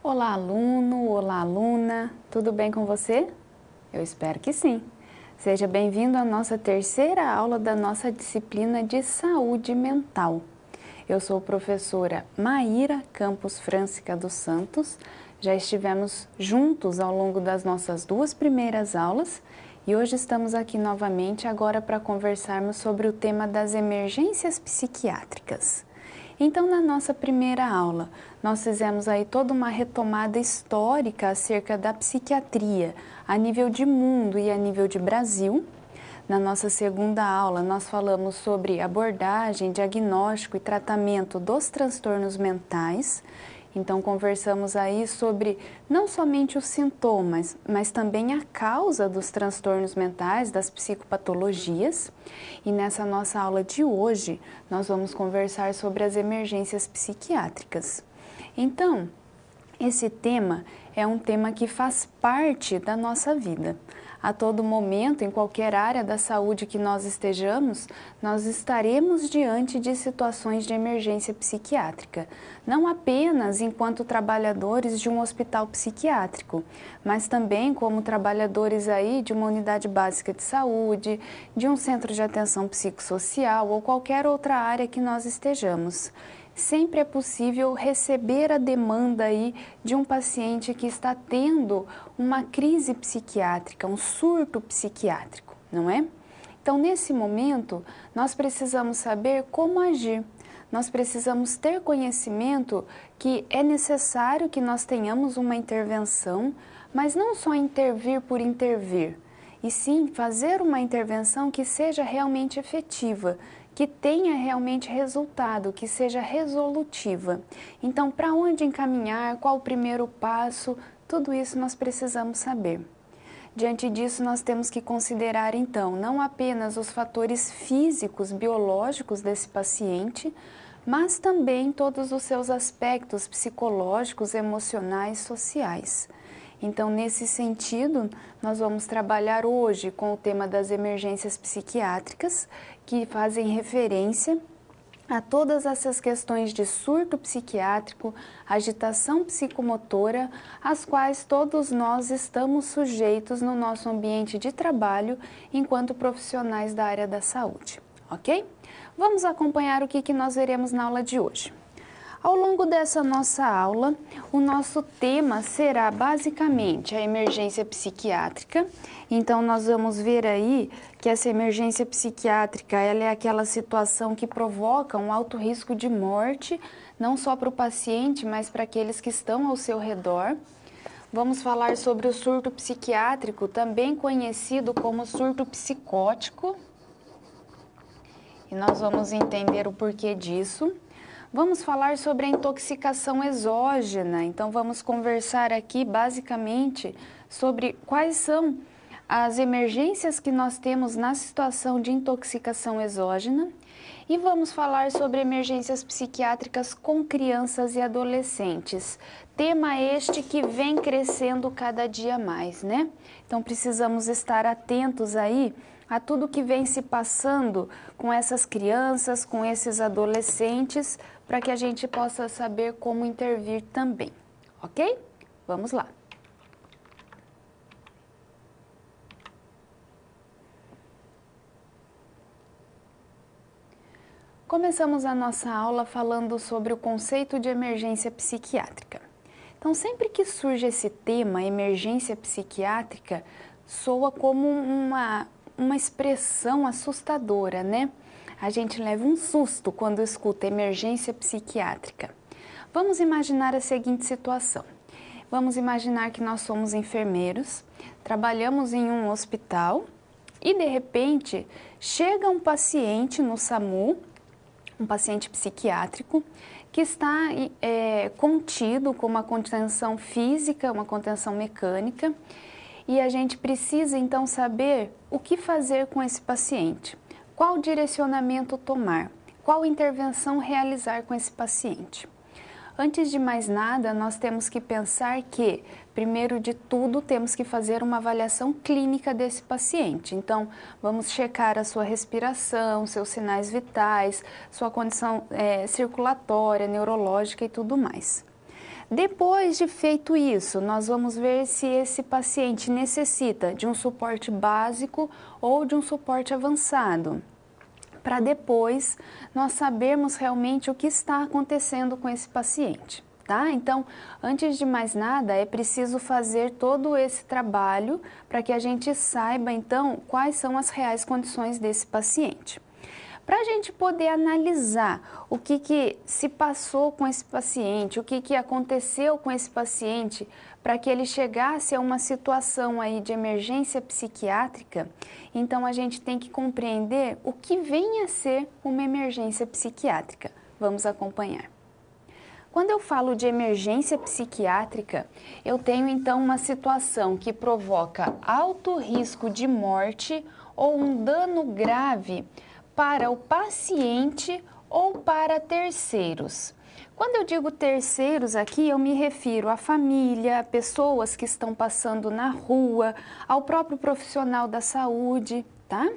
Olá, aluno! Olá, aluna! Tudo bem com você? Eu espero que sim! Seja bem-vindo à nossa terceira aula da nossa disciplina de Saúde Mental. Eu sou a professora Maíra Campos Francisca dos Santos. Já estivemos juntos ao longo das nossas duas primeiras aulas e hoje estamos aqui novamente agora para conversarmos sobre o tema das emergências psiquiátricas. Então, na nossa primeira aula, nós fizemos aí toda uma retomada histórica acerca da psiquiatria, a nível de mundo e a nível de Brasil. Na nossa segunda aula, nós falamos sobre abordagem, diagnóstico e tratamento dos transtornos mentais. Então, conversamos aí sobre não somente os sintomas, mas também a causa dos transtornos mentais, das psicopatologias. E nessa nossa aula de hoje, nós vamos conversar sobre as emergências psiquiátricas. Então, esse tema é um tema que faz parte da nossa vida. A todo momento, em qualquer área da saúde que nós estejamos, nós estaremos diante de situações de emergência psiquiátrica. Não apenas enquanto trabalhadores de um hospital psiquiátrico, mas também como trabalhadores aí de uma unidade básica de saúde, de um centro de atenção psicossocial ou qualquer outra área que nós estejamos. Sempre é possível receber a demanda aí de um paciente que está tendo uma crise psiquiátrica, um surto psiquiátrico, não é? Então, nesse momento, nós precisamos saber como agir. Nós precisamos ter conhecimento que é necessário que nós tenhamos uma intervenção, mas não só intervir por intervir, e sim fazer uma intervenção que seja realmente efetiva, que tenha realmente resultado, que seja resolutiva. Então, para onde encaminhar, qual o primeiro passo, tudo isso nós precisamos saber. Diante disso, nós temos que considerar, então, não apenas os fatores físicos, biológicos desse paciente, mas também todos os seus aspectos psicológicos, emocionais, sociais. Então, nesse sentido, nós vamos trabalhar hoje com o tema das emergências psiquiátricas, que fazem referência a todas essas questões de surto psiquiátrico, agitação psicomotora, às quais todos nós estamos sujeitos no nosso ambiente de trabalho enquanto profissionais da área da saúde, ok? Vamos acompanhar o que nós veremos na aula de hoje. Ao longo dessa nossa aula, o nosso tema será basicamente a emergência psiquiátrica. Então, nós vamos ver aí que essa emergência psiquiátrica ela é aquela situação que provoca um alto risco de morte, não só para o paciente, mas para aqueles que estão ao seu redor. Vamos falar sobre o surto psiquiátrico, também conhecido como surto psicótico. E nós vamos entender o porquê disso. Vamos falar sobre a intoxicação exógena, então vamos conversar aqui basicamente sobre quais são as emergências que nós temos na situação de intoxicação exógena e vamos falar sobre emergências psiquiátricas com crianças e adolescentes, tema este que vem crescendo cada dia mais, né? Então precisamos estar atentos aí a tudo que vem se passando com essas crianças, com esses adolescentes, para que a gente possa saber como intervir também, ok? Vamos lá. Começamos a nossa aula falando sobre o conceito de emergência psiquiátrica. Então, sempre que surge esse tema, emergência psiquiátrica, soa como uma expressão assustadora, né? A gente leva um susto quando escuta emergência psiquiátrica. Vamos imaginar a seguinte situação. Vamos imaginar que nós somos enfermeiros, trabalhamos em um hospital e, de repente, chega um paciente no SAMU, um paciente psiquiátrico, que está contido com uma contenção física, uma contenção mecânica, e a gente precisa então saber o que fazer com esse paciente, qual direcionamento tomar, qual intervenção realizar com esse paciente. Antes de mais nada, nós temos que pensar que, primeiro de tudo, temos que fazer uma avaliação clínica desse paciente. Então, vamos checar a sua respiração, seus sinais vitais, sua condição circulatória, neurológica e tudo mais. Depois de feito isso, nós vamos ver se esse paciente necessita de um suporte básico ou de um suporte avançado, para depois nós sabermos realmente o que está acontecendo com esse paciente, tá? Então, antes de mais nada, é preciso fazer todo esse trabalho para que a gente saiba, então, quais são as reais condições desse paciente. Para a gente poder analisar o que se passou com esse paciente, o que aconteceu com esse paciente, para que ele chegasse a uma situação aí de emergência psiquiátrica, então a gente tem que compreender o que vem a ser uma emergência psiquiátrica. Vamos acompanhar. Quando eu falo de emergência psiquiátrica, eu tenho então uma situação que provoca alto risco de morte ou um dano grave para o paciente ou para terceiros. Quando eu digo terceiros aqui, eu me refiro à família, a pessoas que estão passando na rua, ao próprio profissional da saúde, tá?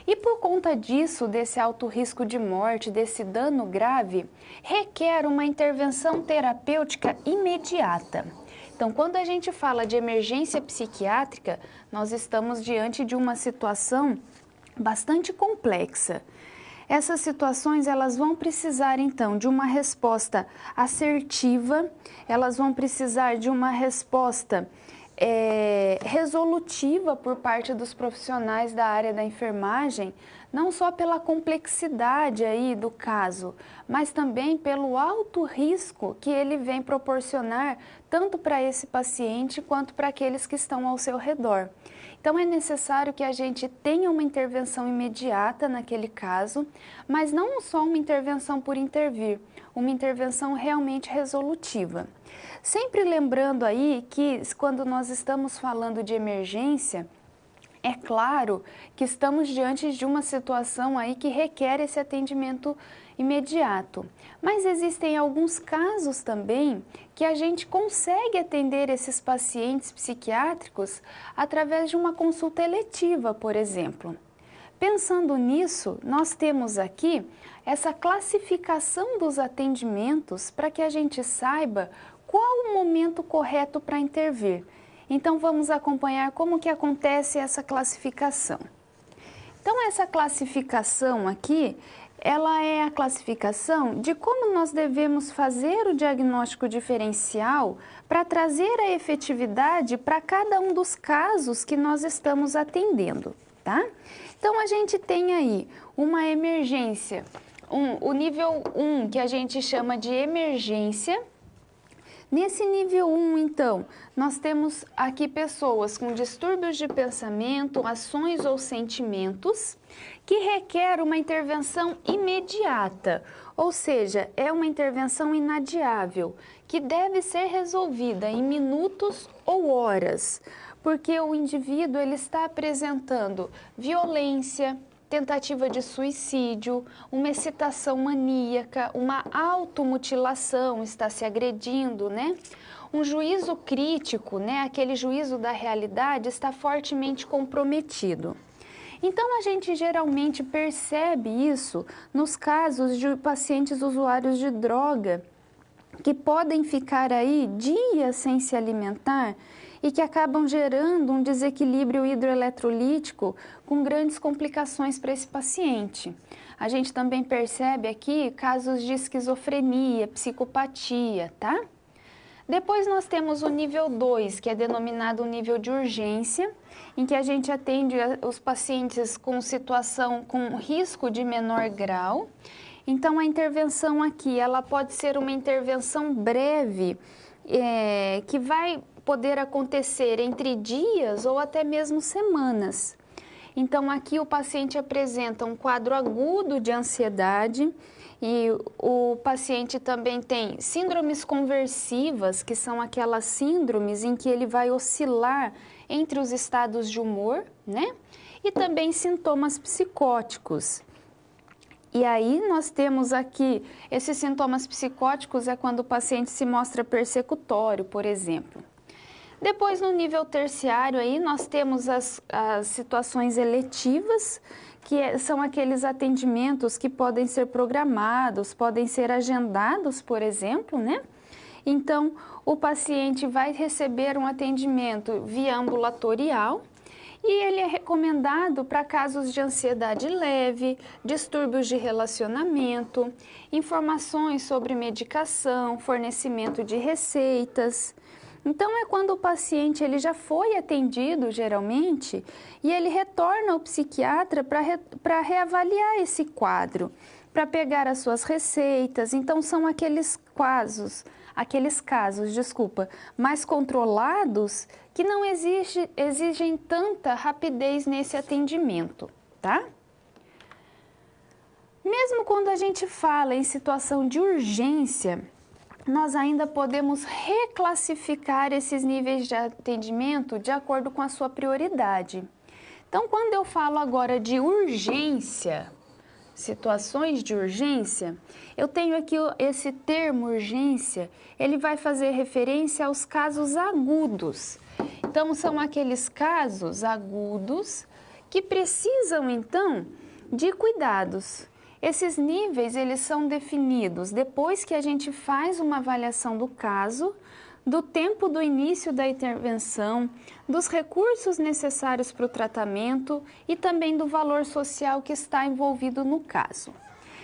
E por conta disso, desse alto risco de morte, desse dano grave, requer uma intervenção terapêutica imediata. Então, quando a gente fala de emergência psiquiátrica, nós estamos diante de uma situação bastante complexa. Essas situações, elas vão precisar então de uma resposta assertiva, elas vão precisar de uma resposta resolutiva por parte dos profissionais da área da enfermagem, não só pela complexidade aí do caso, mas também pelo alto risco que ele vem proporcionar tanto para esse paciente quanto para aqueles que estão ao seu redor. Então, é necessário que a gente tenha uma intervenção imediata naquele caso, mas não só uma intervenção por intervir, uma intervenção realmente resolutiva. Sempre lembrando aí que quando nós estamos falando de emergência, é claro que estamos diante de uma situação aí que requer esse atendimento imediato. Mas existem alguns casos também que a gente consegue atender esses pacientes psiquiátricos através de uma consulta eletiva, por exemplo. Pensando nisso, nós temos aqui essa classificação dos atendimentos para que a gente saiba qual o momento correto para intervir. Então, vamos acompanhar como que acontece essa classificação. Então, essa classificação aqui, ela é a classificação de como nós devemos fazer o diagnóstico diferencial para trazer a efetividade para cada um dos casos que nós estamos atendendo, tá? Então, a gente tem aí uma emergência, o nível 1, que a gente chama de emergência. Nesse nível 1, então, nós temos aqui pessoas com distúrbios de pensamento, ações ou sentimentos que requer uma intervenção imediata, ou seja, é uma intervenção inadiável, que deve ser resolvida em minutos ou horas, porque o indivíduo ele está apresentando violência, tentativa de suicídio, uma excitação maníaca, uma automutilação, está se agredindo, né? Um juízo crítico, né? Aquele juízo da realidade está fortemente comprometido. Então, a gente geralmente percebe isso nos casos de pacientes usuários de droga, que podem ficar aí dias sem se alimentar e que acabam gerando um desequilíbrio hidroeletrolítico com grandes complicações para esse paciente. A gente também percebe aqui casos de esquizofrenia, psicopatia, tá? Depois nós temos o nível 2, que é denominado nível de urgência, em que a gente atende os pacientes com situação com risco de menor grau. Então, a intervenção aqui, ela pode ser uma intervenção breve, que vai poder acontecer entre dias ou até mesmo semanas. Então, aqui o paciente apresenta um quadro agudo de ansiedade e o paciente também tem síndromes conversivas, que são aquelas síndromes em que ele vai oscilar entre os estados de humor, né? E também sintomas psicóticos. E aí nós temos aqui, esses sintomas psicóticos é quando o paciente se mostra persecutório, por exemplo. Depois, no nível terciário, aí, nós temos as situações eletivas, que são aqueles atendimentos que podem ser programados, podem ser agendados, por exemplo, né? Então, o paciente vai receber um atendimento via ambulatorial e ele é recomendado para casos de ansiedade leve, distúrbios de relacionamento, informações sobre medicação, fornecimento de receitas. Então, é quando o paciente ele já foi atendido, geralmente, e ele retorna ao psiquiatra para reavaliar esse quadro, para pegar as suas receitas. Então, são aqueles casos, mais controlados que não exigem tanta rapidez nesse atendimento, tá? Mesmo quando a gente fala em situação de urgência, nós ainda podemos reclassificar esses níveis de atendimento de acordo com a sua prioridade. Então, quando eu falo agora de urgência, situações de urgência, eu tenho aqui esse termo urgência, ele vai fazer referência aos casos agudos. Então, são aqueles casos agudos que precisam, então, de cuidados. Esses níveis, eles são definidos depois que a gente faz uma avaliação do caso, do tempo do início da intervenção, dos recursos necessários para o tratamento e também do valor social que está envolvido no caso.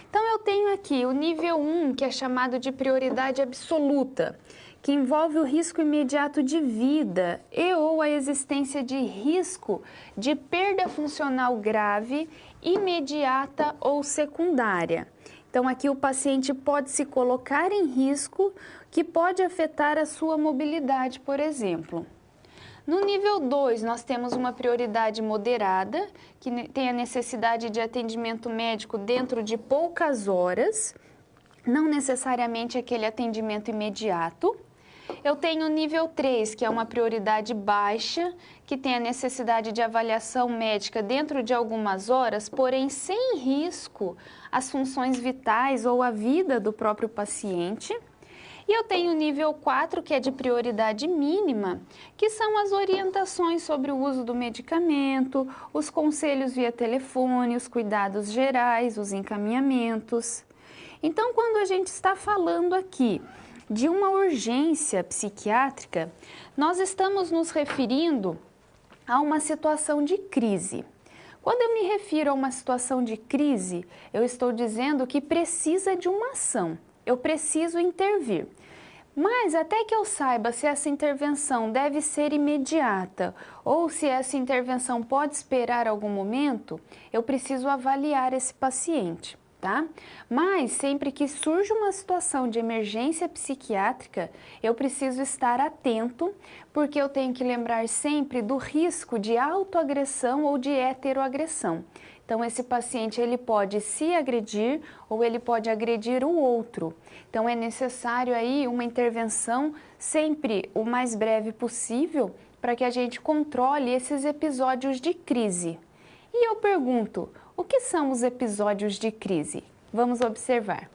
Então, eu tenho aqui o nível 1, que é chamado de prioridade absoluta, que envolve o risco imediato de vida e ou a existência de risco de perda funcional grave, imediata ou secundária. Então, aqui o paciente pode se colocar em risco que pode afetar a sua mobilidade, por exemplo. No nível 2, nós temos uma prioridade moderada, que tem a necessidade de atendimento médico dentro de poucas horas, não necessariamente aquele atendimento imediato. Eu tenho o nível 3, que é uma prioridade baixa, que tem a necessidade de avaliação médica dentro de algumas horas, porém sem risco às funções vitais ou à vida do próprio paciente. E eu tenho o nível 4, que é de prioridade mínima, que são as orientações sobre o uso do medicamento, os conselhos via telefone, os cuidados gerais, os encaminhamentos. Então, quando a gente está falando aqui de uma urgência psiquiátrica, nós estamos nos referindo a uma situação de crise. Quando eu me refiro a uma situação de crise, eu estou dizendo que precisa de uma ação, eu preciso intervir. Mas até que eu saiba se essa intervenção deve ser imediata ou se essa intervenção pode esperar algum momento, eu preciso avaliar esse paciente. Tá? Mas sempre que surge uma situação de emergência psiquiátrica, eu preciso estar atento, porque eu tenho que lembrar sempre do risco de autoagressão ou de heteroagressão. Então, esse paciente ele pode se agredir ou ele pode agredir o outro. Então, é necessário aí uma intervenção sempre o mais breve possível para que a gente controle esses episódios de crise. E eu pergunto, o que são os episódios de crise? Vamos observar.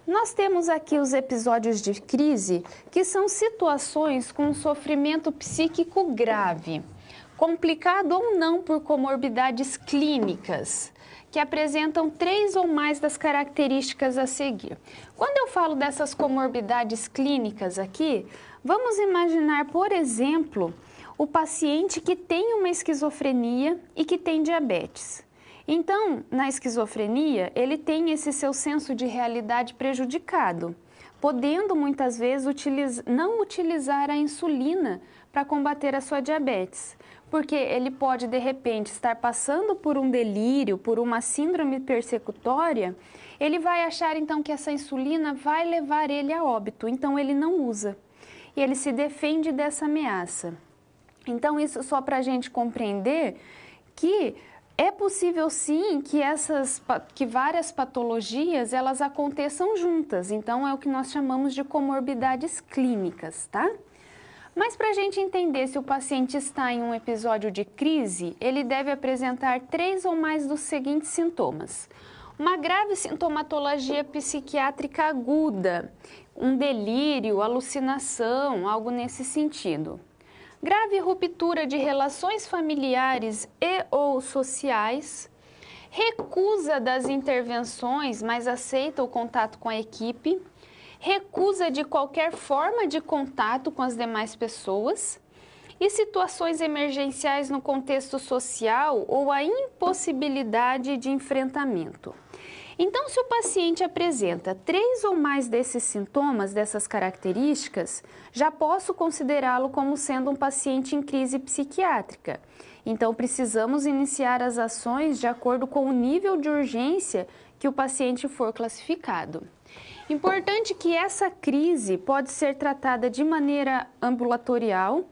Nós temos aqui os episódios de crise, que são situações com sofrimento psíquico grave, complicado ou não por comorbidades clínicas, que apresentam 3 ou mais das características a seguir. Quando eu falo dessas comorbidades clínicas aqui, vamos imaginar, por exemplo, o paciente que tem uma esquizofrenia e que tem diabetes. Então, na esquizofrenia, ele tem esse seu senso de realidade prejudicado, podendo muitas vezes não utilizar a insulina para combater a sua diabetes, porque ele pode de repente estar passando por um delírio, por uma síndrome persecutória, ele vai achar então que essa insulina vai levar ele a óbito, então ele não usa e ele se defende dessa ameaça. Então, isso só para a gente compreender que é possível sim que várias patologias elas aconteçam juntas. Então, é o que nós chamamos de comorbidades clínicas, tá? Mas para a gente entender se o paciente está em um episódio de crise, ele deve apresentar 3 ou mais dos seguintes sintomas. Uma grave sintomatologia psiquiátrica aguda, um delírio, alucinação, algo nesse sentido. Grave ruptura de relações familiares e ou sociais, recusa das intervenções, mas aceita o contato com a equipe, recusa de qualquer forma de contato com as demais pessoas e situações emergenciais no contexto social ou a impossibilidade de enfrentamento. Então, se o paciente apresenta 3 ou mais desses sintomas, dessas características, já posso considerá-lo como sendo um paciente em crise psiquiátrica. Então, precisamos iniciar as ações de acordo com o nível de urgência que o paciente for classificado. Importante que essa crise pode ser tratada de maneira ambulatorial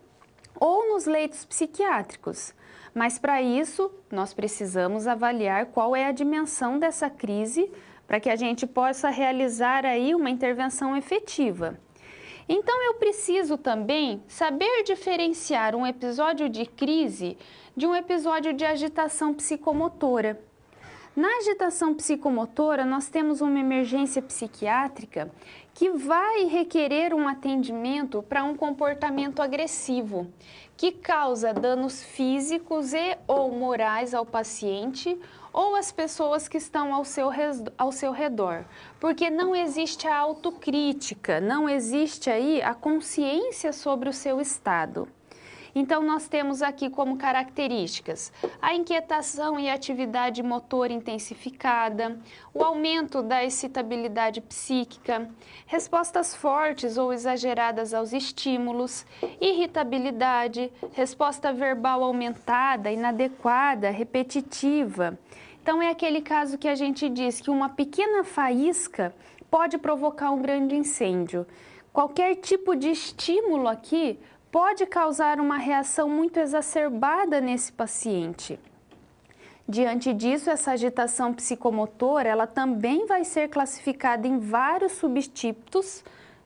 ou nos leitos psiquiátricos. Mas para isso, nós precisamos avaliar qual é a dimensão dessa crise para que a gente possa realizar aí uma intervenção efetiva. Então, eu preciso também saber diferenciar um episódio de crise de um episódio de agitação psicomotora. Na agitação psicomotora, nós temos uma emergência psiquiátrica que vai requerer um atendimento para um comportamento agressivo, que causa danos físicos e ou morais ao paciente ou às pessoas que estão ao seu redor, porque não existe a autocrítica, não existe aí a consciência sobre o seu estado. Então, nós temos aqui como características a inquietação e atividade motora intensificada, o aumento da excitabilidade psíquica, respostas fortes ou exageradas aos estímulos, irritabilidade, resposta verbal aumentada, inadequada, repetitiva. Então, é aquele caso que a gente diz que uma pequena faísca pode provocar um grande incêndio. Qualquer tipo de estímulo aqui pode causar uma reação muito exacerbada nesse paciente. Diante disso, essa agitação psicomotora, ela também vai ser classificada em vários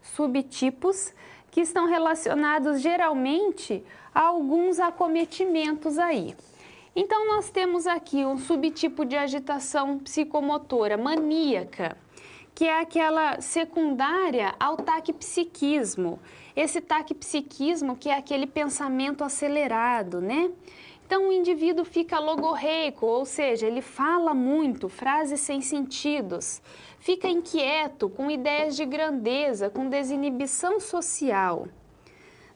subtipos que estão relacionados geralmente a alguns acometimentos aí. Então, nós temos aqui um subtipo de agitação psicomotora maníaca, que é aquela secundária ao taquipsiquismo. Esse taquipsiquismo que é aquele pensamento acelerado, né? Então, o indivíduo fica logorreico, ou seja, ele fala muito, frases sem sentidos, fica inquieto, com ideias de grandeza, com desinibição social.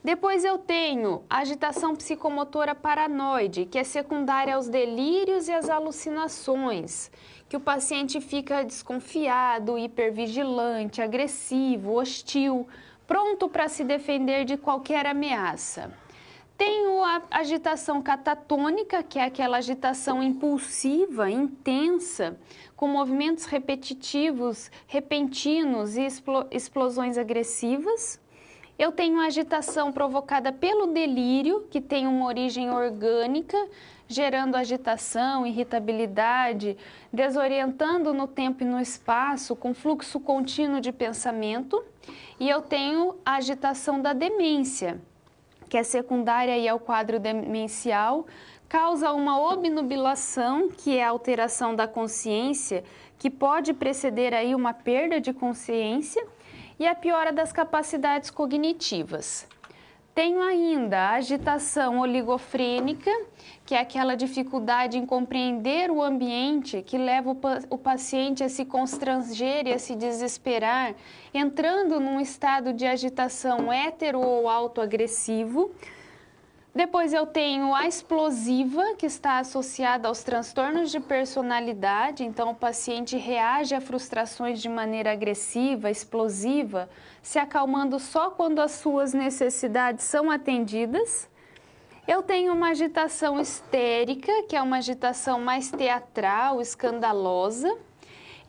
Depois eu tenho a agitação psicomotora paranoide, que é secundária aos delírios e às alucinações, que o paciente fica desconfiado, hipervigilante, agressivo, hostil, pronto para se defender de qualquer ameaça. Tenho a agitação catatônica, que é aquela agitação impulsiva, intensa, com movimentos repetitivos, repentinos e explosões agressivas. Eu tenho a agitação provocada pelo delírio, que tem uma origem orgânica, gerando agitação, irritabilidade, desorientando no tempo e no espaço, com fluxo contínuo de pensamento. E eu tenho a agitação da demência, que é secundária aí ao quadro demencial, causa uma obnubilação, que é a alteração da consciência, que pode preceder aí uma perda de consciência, e a piora das capacidades cognitivas. Tenho ainda a agitação oligofrênica, que é aquela dificuldade em compreender o ambiente que leva o paciente a se constranger e a se desesperar, entrando num estado de agitação hétero ou autoagressivo. Depois eu tenho a explosiva, que está associada aos transtornos de personalidade, então o paciente reage a frustrações de maneira agressiva, explosiva, se acalmando só quando as suas necessidades são atendidas. Eu tenho uma agitação histérica, que é uma agitação mais teatral, escandalosa.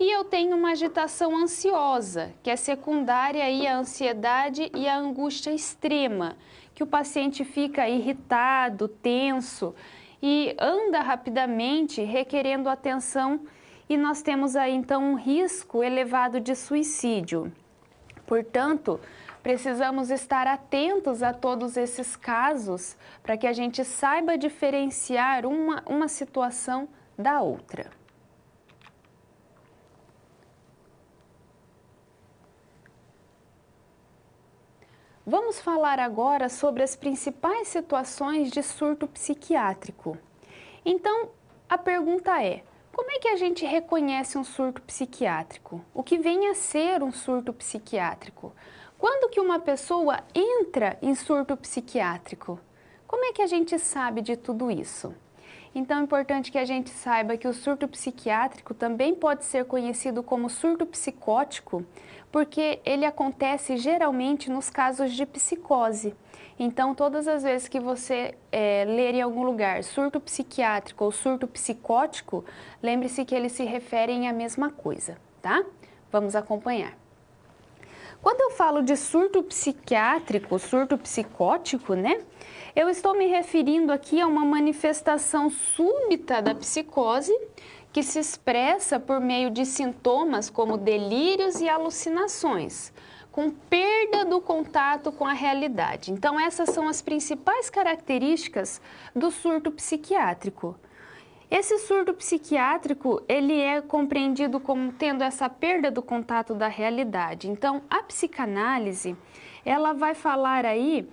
E eu tenho uma agitação ansiosa, que é secundária aí à ansiedade e à angústia extrema, que o paciente fica irritado, tenso e anda rapidamente, requerendo atenção, e nós temos aí então um risco elevado de suicídio. Portanto, precisamos estar atentos a todos esses casos para que a gente saiba diferenciar uma situação da outra. Vamos falar agora sobre as principais situações de surto psiquiátrico. Então, a pergunta é: Como é que a gente reconhece um surto psiquiátrico? O que vem a ser um surto psiquiátrico? Quando que uma pessoa entra em surto psiquiátrico? Como é que a gente sabe de tudo isso? Então é importante que a gente saiba que o surto psiquiátrico também pode ser conhecido como surto psicótico, porque ele acontece geralmente nos casos de psicose. Então, todas as vezes que você ler em algum lugar surto psiquiátrico ou surto psicótico, lembre-se que eles se referem à mesma coisa, tá? Vamos acompanhar. Quando eu falo de surto psiquiátrico, surto psicótico, né? Eu estou me referindo aqui a uma manifestação súbita da psicose que se expressa por meio de sintomas como delírios e alucinações, com perda do contato com a realidade. Então, essas são as principais características do surto psiquiátrico. Esse surto psiquiátrico, ele é compreendido como tendo essa perda do contato da realidade. Então, a psicanálise, ela vai falar aí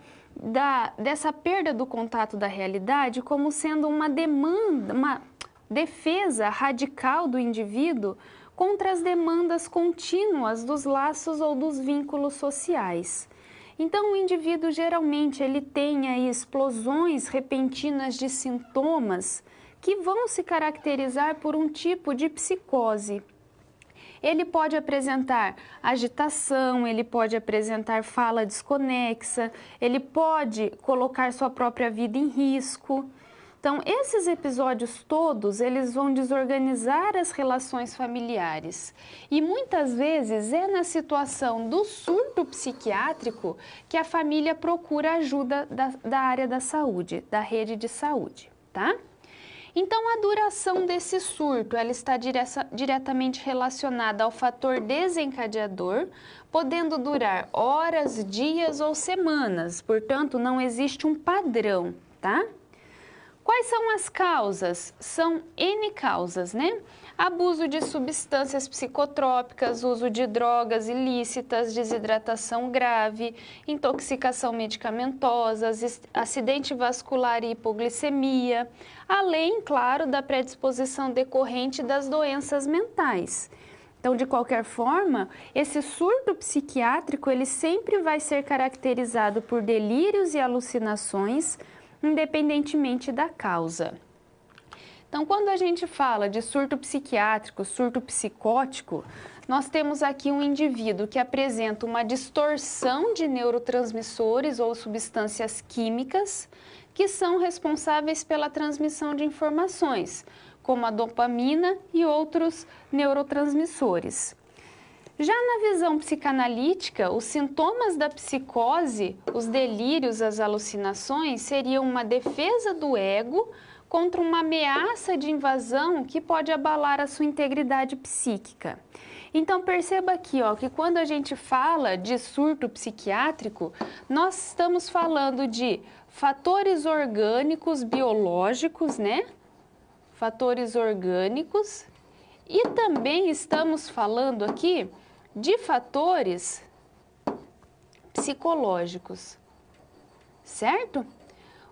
dessa perda do contato da realidade como sendo uma demanda, uma defesa radical do indivíduo contra as demandas contínuas dos laços ou dos vínculos sociais. Então, o indivíduo geralmente ele tem aí explosões repentinas de sintomas que vão se caracterizar por um tipo de psicose. Ele pode apresentar agitação, ele pode apresentar fala desconexa, ele pode colocar sua própria vida em risco. Então, esses episódios todos, eles vão desorganizar as relações familiares. E muitas vezes é na situação do surto psiquiátrico que a família procura ajuda da área da saúde, da rede de saúde, tá? Então, a duração desse surto, ela está diretamente relacionada ao fator desencadeador, podendo durar horas, dias ou semanas. Portanto, não existe um padrão, tá? Quais são as causas? São N causas, né? Abuso de substâncias psicotrópicas, uso de drogas ilícitas, desidratação grave, intoxicação medicamentosa, acidente vascular e hipoglicemia, além, claro, da predisposição decorrente das doenças mentais. Então, de qualquer forma, esse surto psiquiátrico, ele sempre vai ser caracterizado por delírios e alucinações, independentemente da causa. Então, quando a gente fala de surto psiquiátrico, surto psicótico, nós temos aqui um indivíduo que apresenta uma distorção de neurotransmissores ou substâncias químicas que são responsáveis pela transmissão de informações, como a dopamina e outros neurotransmissores. Já na visão psicanalítica, os sintomas da psicose, os delírios, as alucinações, seriam uma defesa do ego contra uma ameaça de invasão que pode abalar a sua integridade psíquica. Então, perceba aqui, ó, que quando a gente fala de surto psiquiátrico, nós estamos falando de fatores orgânicos, biológicos, né? Fatores orgânicos. E também estamos falando aqui de fatores psicológicos, certo? O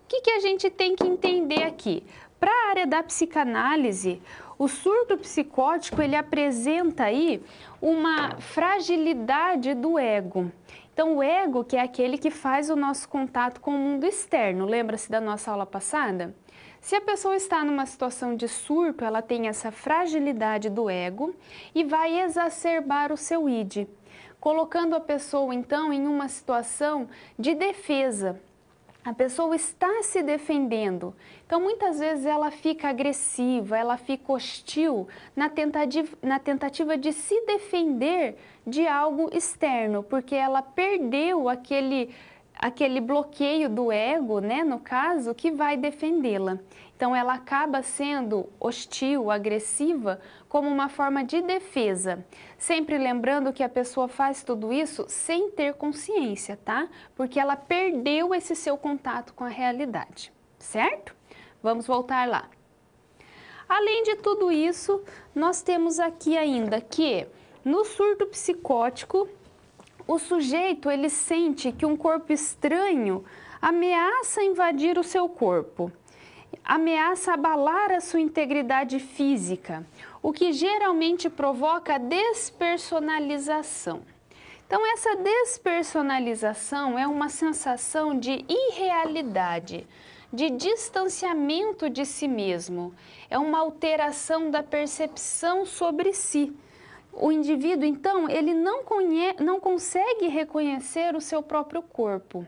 que a gente tem que entender aqui? Para a área da psicanálise, o surto psicótico, ele apresenta aí uma fragilidade do ego. Então, o ego, que é aquele que faz o nosso contato com o mundo externo, lembra-se da nossa aula passada? Se a pessoa está numa situação de surto, ela tem essa fragilidade do ego e vai exacerbar o seu id, colocando a pessoa, então, em uma situação de defesa. A pessoa está se defendendo, então muitas vezes ela fica agressiva, ela fica hostil na tentativa de se defender de algo externo, porque ela perdeu aquele bloqueio do ego, né, no caso, que vai defendê-la. Então ela acaba sendo hostil, agressiva, como uma forma de defesa. Sempre lembrando que a pessoa faz tudo isso sem ter consciência, tá? Porque ela perdeu esse seu contato com a realidade, certo? Vamos voltar lá. Além de tudo isso, nós temos aqui ainda que no surto psicótico, o sujeito ele sente que um corpo estranho ameaça invadir o seu corpo. ameaça abalar a sua integridade física, o que geralmente provoca despersonalização. Então, essa despersonalização é uma sensação de irrealidade, de distanciamento de si mesmo, é uma alteração da percepção sobre si. O indivíduo, então, ele não consegue reconhecer o seu próprio corpo.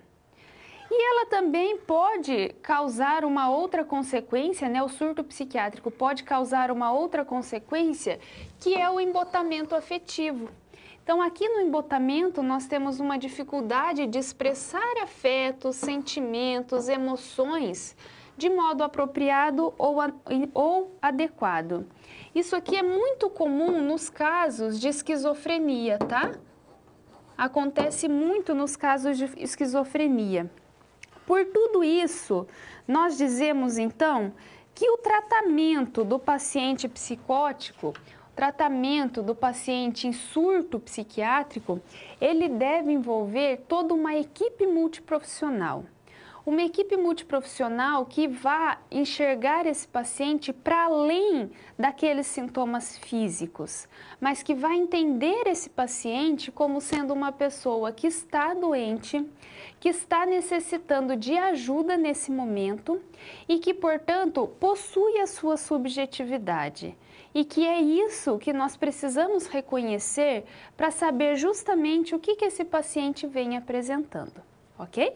E ela também pode causar uma outra consequência, né? O surto psiquiátrico pode causar uma outra consequência, que é o embotamento afetivo. Então, aqui no embotamento, nós temos uma dificuldade de expressar afetos, sentimentos, emoções de modo apropriado ou adequado. Isso aqui é muito comum nos casos de esquizofrenia, tá? Acontece muito nos casos de esquizofrenia. Por tudo isso, nós dizemos então que o tratamento do paciente psicótico, tratamento do paciente em surto psiquiátrico, ele deve envolver toda uma equipe multiprofissional. Uma equipe multiprofissional que vá enxergar esse paciente para além daqueles sintomas físicos, mas que vai entender esse paciente como sendo uma pessoa que está doente, que está necessitando de ajuda nesse momento e que, portanto, possui a sua subjetividade. E que é isso que nós precisamos reconhecer para saber justamente o que esse paciente vem apresentando, ok?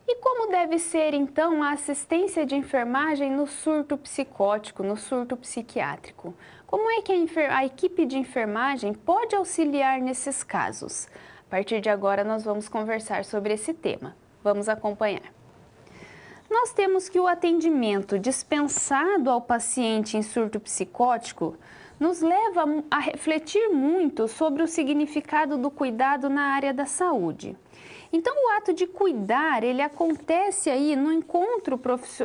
E como deve ser, então, a assistência de enfermagem no surto psicótico, no surto psiquiátrico? Como é que a equipe de enfermagem pode auxiliar nesses casos? A partir de agora, nós vamos conversar sobre esse tema. Vamos acompanhar. Nós temos que o atendimento dispensado ao paciente em surto psicótico nos leva a refletir muito sobre o significado do cuidado na área da saúde. Então, o ato de cuidar, ele acontece aí no encontro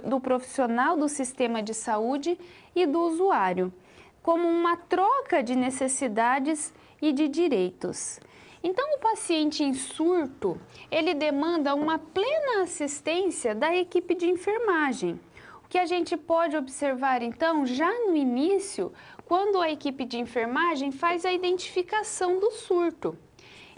do profissional do sistema de saúde e do usuário, como uma troca de necessidades e de direitos. Então, o paciente em surto, ele demanda uma plena assistência da equipe de enfermagem. O que a gente pode observar, então, já no início, quando a equipe de enfermagem faz a identificação do surto.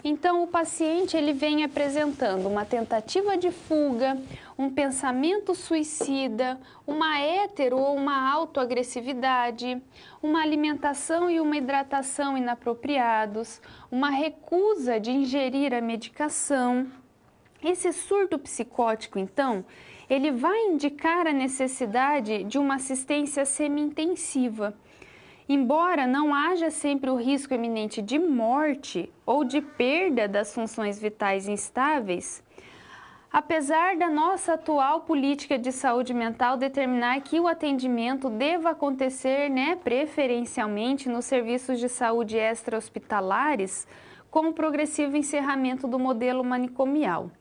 Então, o paciente ele vem apresentando uma tentativa de fuga, um pensamento suicida, uma hétero ou uma autoagressividade, uma alimentação e uma hidratação inapropriados, uma recusa de ingerir a medicação. Esse surto psicótico, então, ele vai indicar a necessidade de uma assistência semi-intensiva. Embora não haja sempre o risco iminente de morte ou de perda das funções vitais instáveis, apesar da nossa atual política de saúde mental determinar que o atendimento deva acontecer, preferencialmente nos serviços de saúde extra-hospitalares, com o progressivo encerramento do modelo manicomial.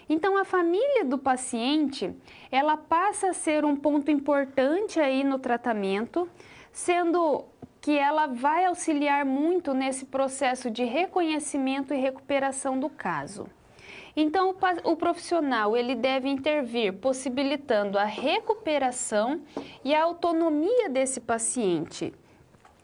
Então, a família do paciente, ela passa a ser um ponto importante aí no tratamento, sendo que ela vai auxiliar muito nesse processo de reconhecimento e recuperação do caso. Então, o profissional ele deve intervir possibilitando a recuperação e a autonomia desse paciente.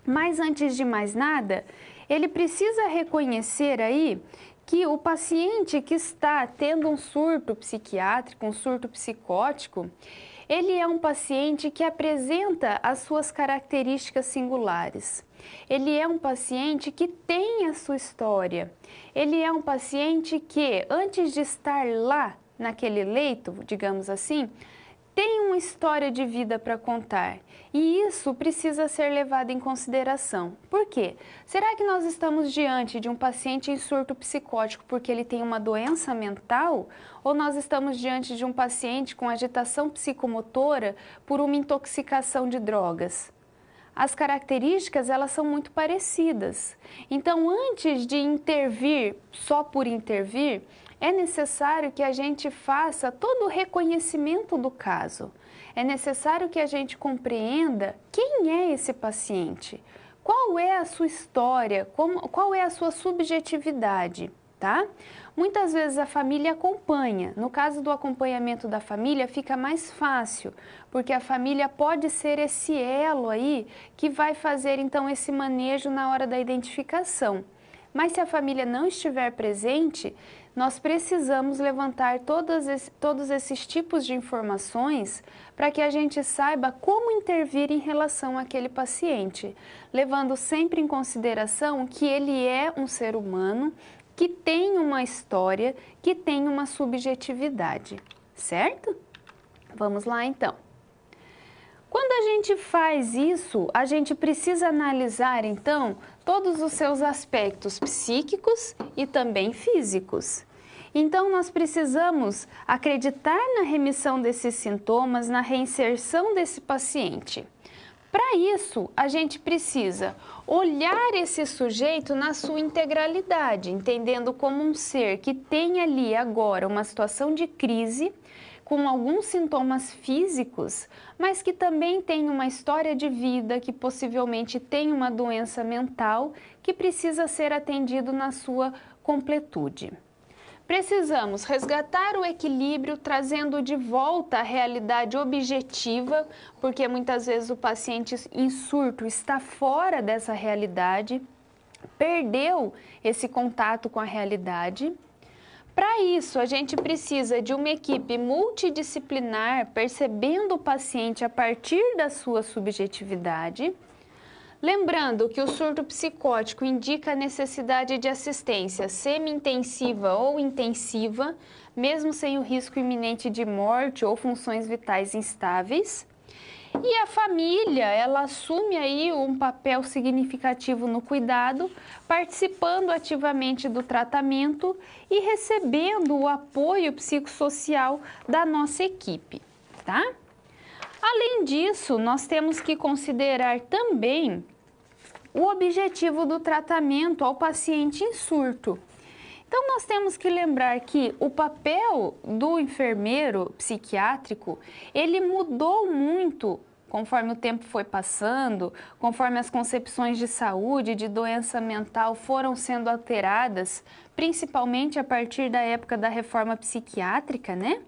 Mas antes de mais nada, ele precisa reconhecer aí que o paciente que está tendo um surto psiquiátrico, um surto psicótico, ele é um paciente que apresenta as suas características singulares. Ele é um paciente que tem a sua história. Ele é um paciente que, antes de estar lá, naquele leito, digamos assim, tem uma história de vida para contar. E isso precisa ser levado em consideração. Por quê? Será que nós estamos diante de um paciente em surto psicótico porque ele tem uma doença mental? Ou nós estamos diante de um paciente com agitação psicomotora por uma intoxicação de drogas? As características, elas são muito parecidas. Então, antes de intervir só por intervir, é necessário que a gente faça todo o reconhecimento do caso. É necessário que a gente compreenda quem é esse paciente, qual é a sua história, qual é a sua subjetividade. tá? Muitas vezes a família acompanha. No caso do acompanhamento da família, fica mais fácil, porque a família pode ser esse elo aí que vai fazer então esse manejo na hora da identificação. Mas se a família não estiver presente, nós precisamos levantar todos esses tipos de informações para que a gente saiba como intervir em relação àquele paciente, levando sempre em consideração que ele é um ser humano, que tem uma história, que tem uma subjetividade, certo? Vamos lá então. Quando a gente faz isso, a gente precisa analisar então todos os seus aspectos psíquicos e também físicos. Então nós precisamos acreditar na remissão desses sintomas, na reinserção desse paciente. Para isso, a gente precisa olhar esse sujeito na sua integralidade, entendendo como um ser que tem ali agora uma situação de crise, com alguns sintomas físicos, mas que também tem uma história de vida, que possivelmente tem uma doença mental, que precisa ser atendido na sua completude. Precisamos resgatar o equilíbrio, trazendo de volta a realidade objetiva, porque muitas vezes o paciente em surto está fora dessa realidade, perdeu esse contato com a realidade. Para isso, a gente precisa de uma equipe multidisciplinar, percebendo o paciente a partir da sua subjetividade. Lembrando que o surto psicótico indica a necessidade de assistência semi-intensiva ou intensiva, mesmo sem o risco iminente de morte ou funções vitais instáveis. E a família, ela assume aí um papel significativo no cuidado, participando ativamente do tratamento e recebendo o apoio psicossocial da nossa equipe, tá? Além disso, nós temos que considerar também o objetivo do tratamento ao paciente em surto. Então, nós temos que lembrar que o papel do enfermeiro psiquiátrico, ele mudou muito conforme o tempo foi passando, conforme as concepções de saúde, de doença mental foram sendo alteradas, principalmente a partir da época da reforma psiquiátrica, né?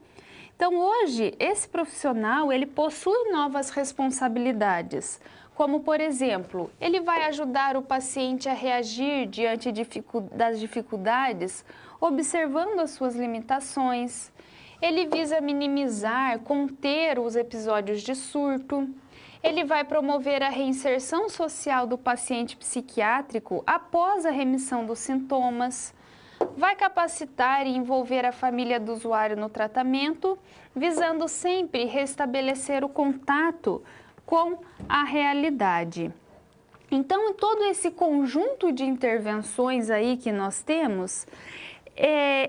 Então, hoje, esse profissional, ele possui novas responsabilidades, como, por exemplo, ele vai ajudar o paciente a reagir diante das dificuldades, observando as suas limitações. Ele visa minimizar, conter os episódios de surto. Ele vai promover a reinserção social do paciente psiquiátrico após a remissão dos sintomas. Vai capacitar e envolver a família do usuário no tratamento, visando sempre restabelecer o contato com a realidade. Então, todo esse conjunto de intervenções aí que nós temos,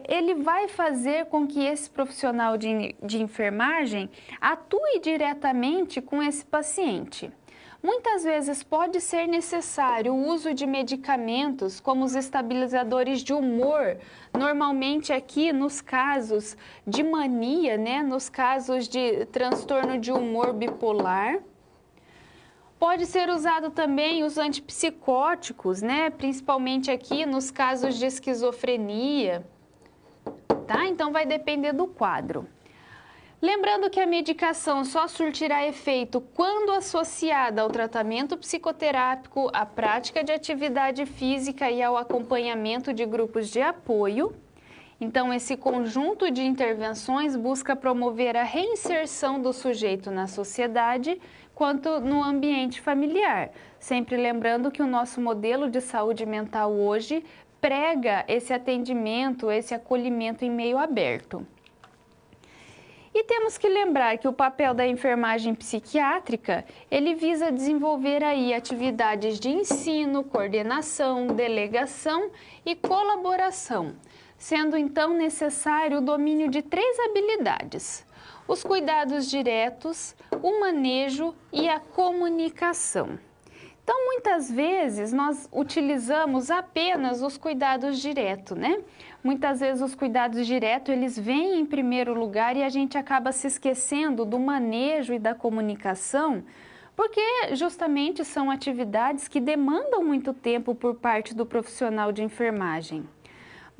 ele vai fazer com que esse profissional de enfermagem atue diretamente com esse paciente. Muitas vezes pode ser necessário o uso de medicamentos como os estabilizadores de humor, normalmente aqui nos casos de mania, né, nos casos de transtorno de humor bipolar. Pode ser usado também os antipsicóticos, né, principalmente aqui nos casos de esquizofrenia, tá? Então vai depender do quadro. Lembrando que a medicação só surtirá efeito quando associada ao tratamento psicoterápico, à prática de atividade física e ao acompanhamento de grupos de apoio. Então, esse conjunto de intervenções busca promover a reinserção do sujeito na sociedade quanto no ambiente familiar. Sempre lembrando que o nosso modelo de saúde mental hoje prega esse atendimento, esse acolhimento em meio aberto. E temos que lembrar que o papel da enfermagem psiquiátrica, ele visa desenvolver aí atividades de ensino, coordenação, delegação e colaboração, sendo então necessário o domínio de 3 habilidades: os cuidados diretos, o manejo e a comunicação. Então, muitas vezes, nós utilizamos apenas os cuidados diretos, né? Muitas vezes os cuidados diretos, eles vêm em primeiro lugar e a gente acaba se esquecendo do manejo e da comunicação, porque justamente são atividades que demandam muito tempo por parte do profissional de enfermagem.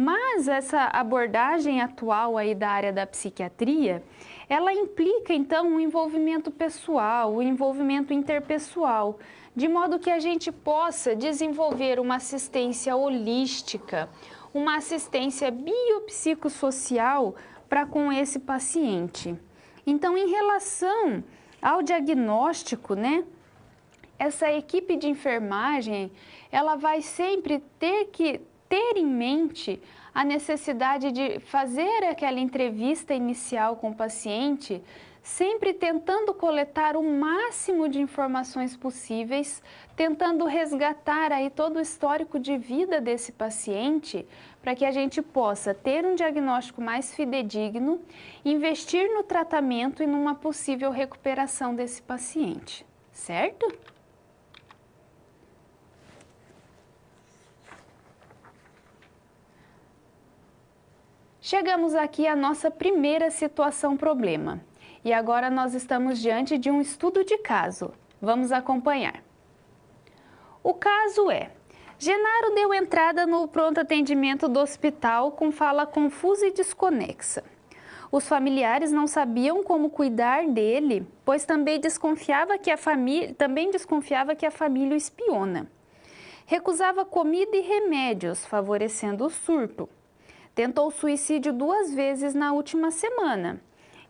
Mas essa abordagem atual aí da área da psiquiatria, ela implica então um envolvimento pessoal, um envolvimento interpessoal, de modo que a gente possa desenvolver uma assistência holística, uma assistência biopsicossocial para com esse paciente. Então, em relação ao diagnóstico, né, essa equipe de enfermagem, ela vai sempre ter que ter em mente a necessidade de fazer aquela entrevista inicial com o paciente, sempre tentando coletar o máximo de informações possíveis, tentando resgatar aí todo o histórico de vida desse paciente, para que a gente possa ter um diagnóstico mais fidedigno, investir no tratamento e numa possível recuperação desse paciente, certo? Chegamos aqui à nossa primeira situação-problema e agora nós estamos diante de um estudo de caso. Vamos acompanhar. O caso é: Genaro deu entrada no pronto atendimento do hospital com fala confusa e desconexa. Os familiares não sabiam como cuidar dele, pois também desconfiava que a família o espiona. Recusava comida e remédios, favorecendo o surto. Tentou suicídio 2 vezes na última semana.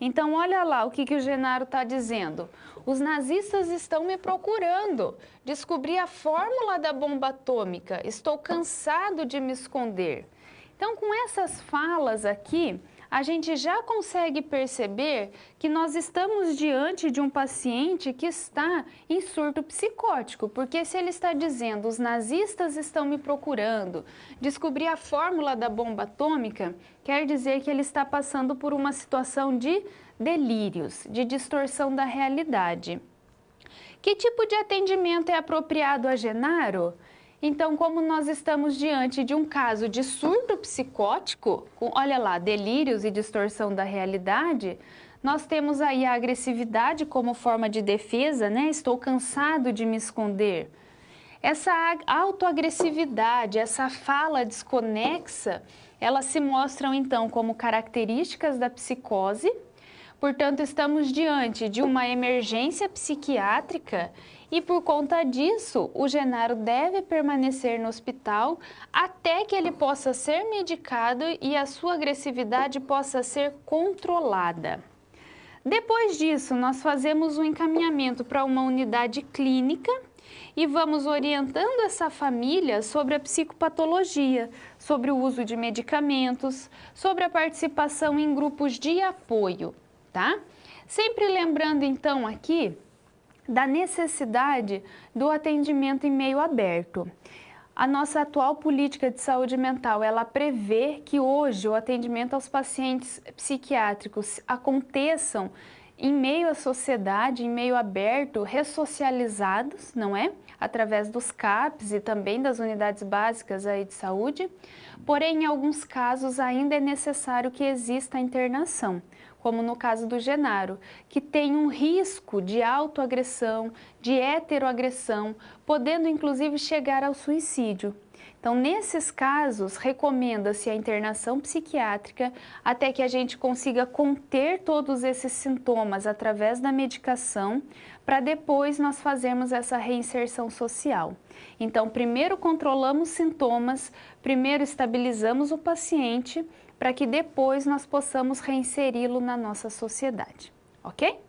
Então, olha lá o que o Genaro está dizendo. Os nazistas estão me procurando. Descobri a fórmula da bomba atômica. Estou cansado de me esconder. Então, com essas falas aqui, a gente já consegue perceber que nós estamos diante de um paciente que está em surto psicótico, porque se ele está dizendo, os nazistas estão me procurando, descobri a fórmula da bomba atômica, quer dizer que ele está passando por uma situação de delírios, de distorção da realidade. Que tipo de atendimento é apropriado a Genaro? Então, como nós estamos diante de um caso de surto psicótico, com, olha lá, delírios e distorção da realidade, nós temos aí a agressividade como forma de defesa, né? Estou cansado de me esconder. Essa autoagressividade, essa fala desconexa, elas se mostram então como características da psicose. Portanto, estamos diante de uma emergência psiquiátrica e, por conta disso, o Genaro deve permanecer no hospital até que ele possa ser medicado e a sua agressividade possa ser controlada. Depois disso, nós fazemos um encaminhamento para uma unidade clínica e vamos orientando essa família sobre a psicopatologia, sobre o uso de medicamentos, sobre a participação em grupos de apoio. Tá? Sempre lembrando então aqui da necessidade do atendimento em meio aberto. A nossa atual política de saúde mental, ela prevê que hoje o atendimento aos pacientes psiquiátricos aconteçam em meio à sociedade, em meio aberto, ressocializados, não é? Através dos CAPs e também das unidades básicas aí de saúde. Porém, em alguns casos ainda é necessário que exista a internação, como no caso do Genaro, que tem um risco de autoagressão, de heteroagressão, podendo inclusive chegar ao suicídio. Então, nesses casos, recomenda-se a internação psiquiátrica até que a gente consiga conter todos esses sintomas através da medicação, para depois nós fazermos essa reinserção social. Então, primeiro controlamos sintomas, primeiro estabilizamos o paciente, para que depois nós possamos reinseri-lo na nossa sociedade, ok?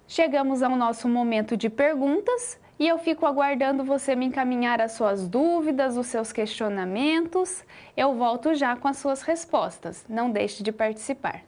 Chegamos ao nosso momento de perguntas e eu fico aguardando você me encaminhar as suas dúvidas, os seus questionamentos. Eu volto já com as suas respostas. Não deixe de participar.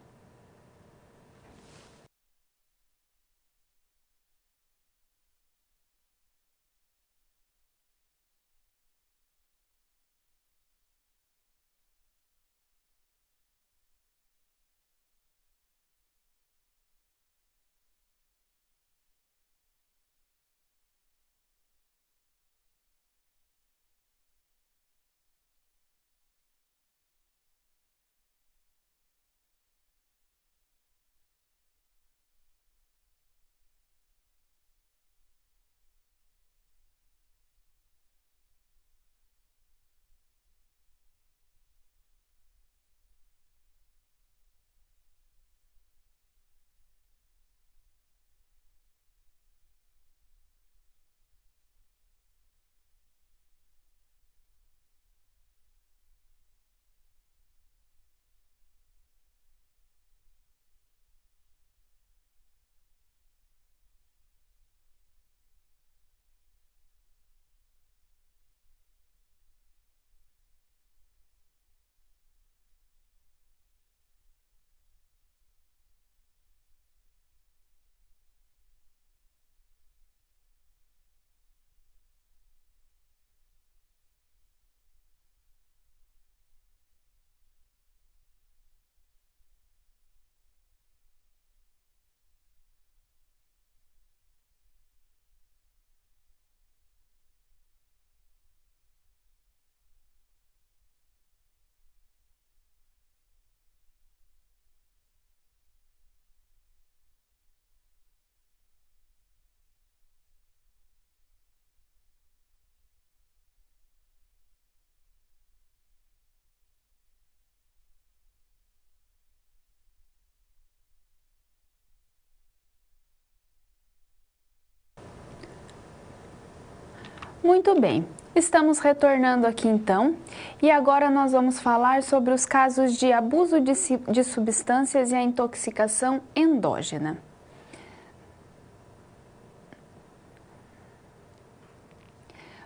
Muito bem, estamos retornando aqui então e agora nós vamos falar sobre os casos de abuso de substâncias e a intoxicação endógena.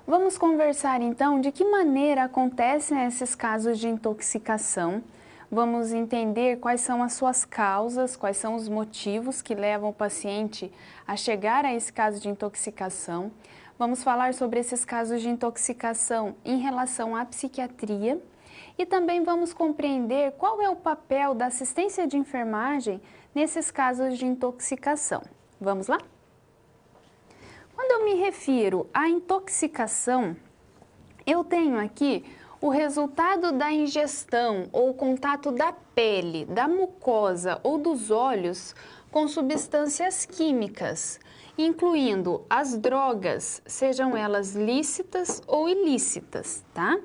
Vamos conversar então de que maneira acontecem esses casos de intoxicação. Vamos entender quais são as suas causas, quais são os motivos que levam o paciente a chegar a esse caso de intoxicação. Vamos falar sobre esses casos de intoxicação em relação à psiquiatria e também vamos compreender qual é o papel da assistência de enfermagem nesses casos de intoxicação. Vamos lá? Quando eu me refiro à intoxicação, eu tenho aqui o resultado da ingestão ou contato da pele, da mucosa ou dos olhos com substâncias químicas, incluindo as drogas, sejam elas lícitas ou ilícitas, tá?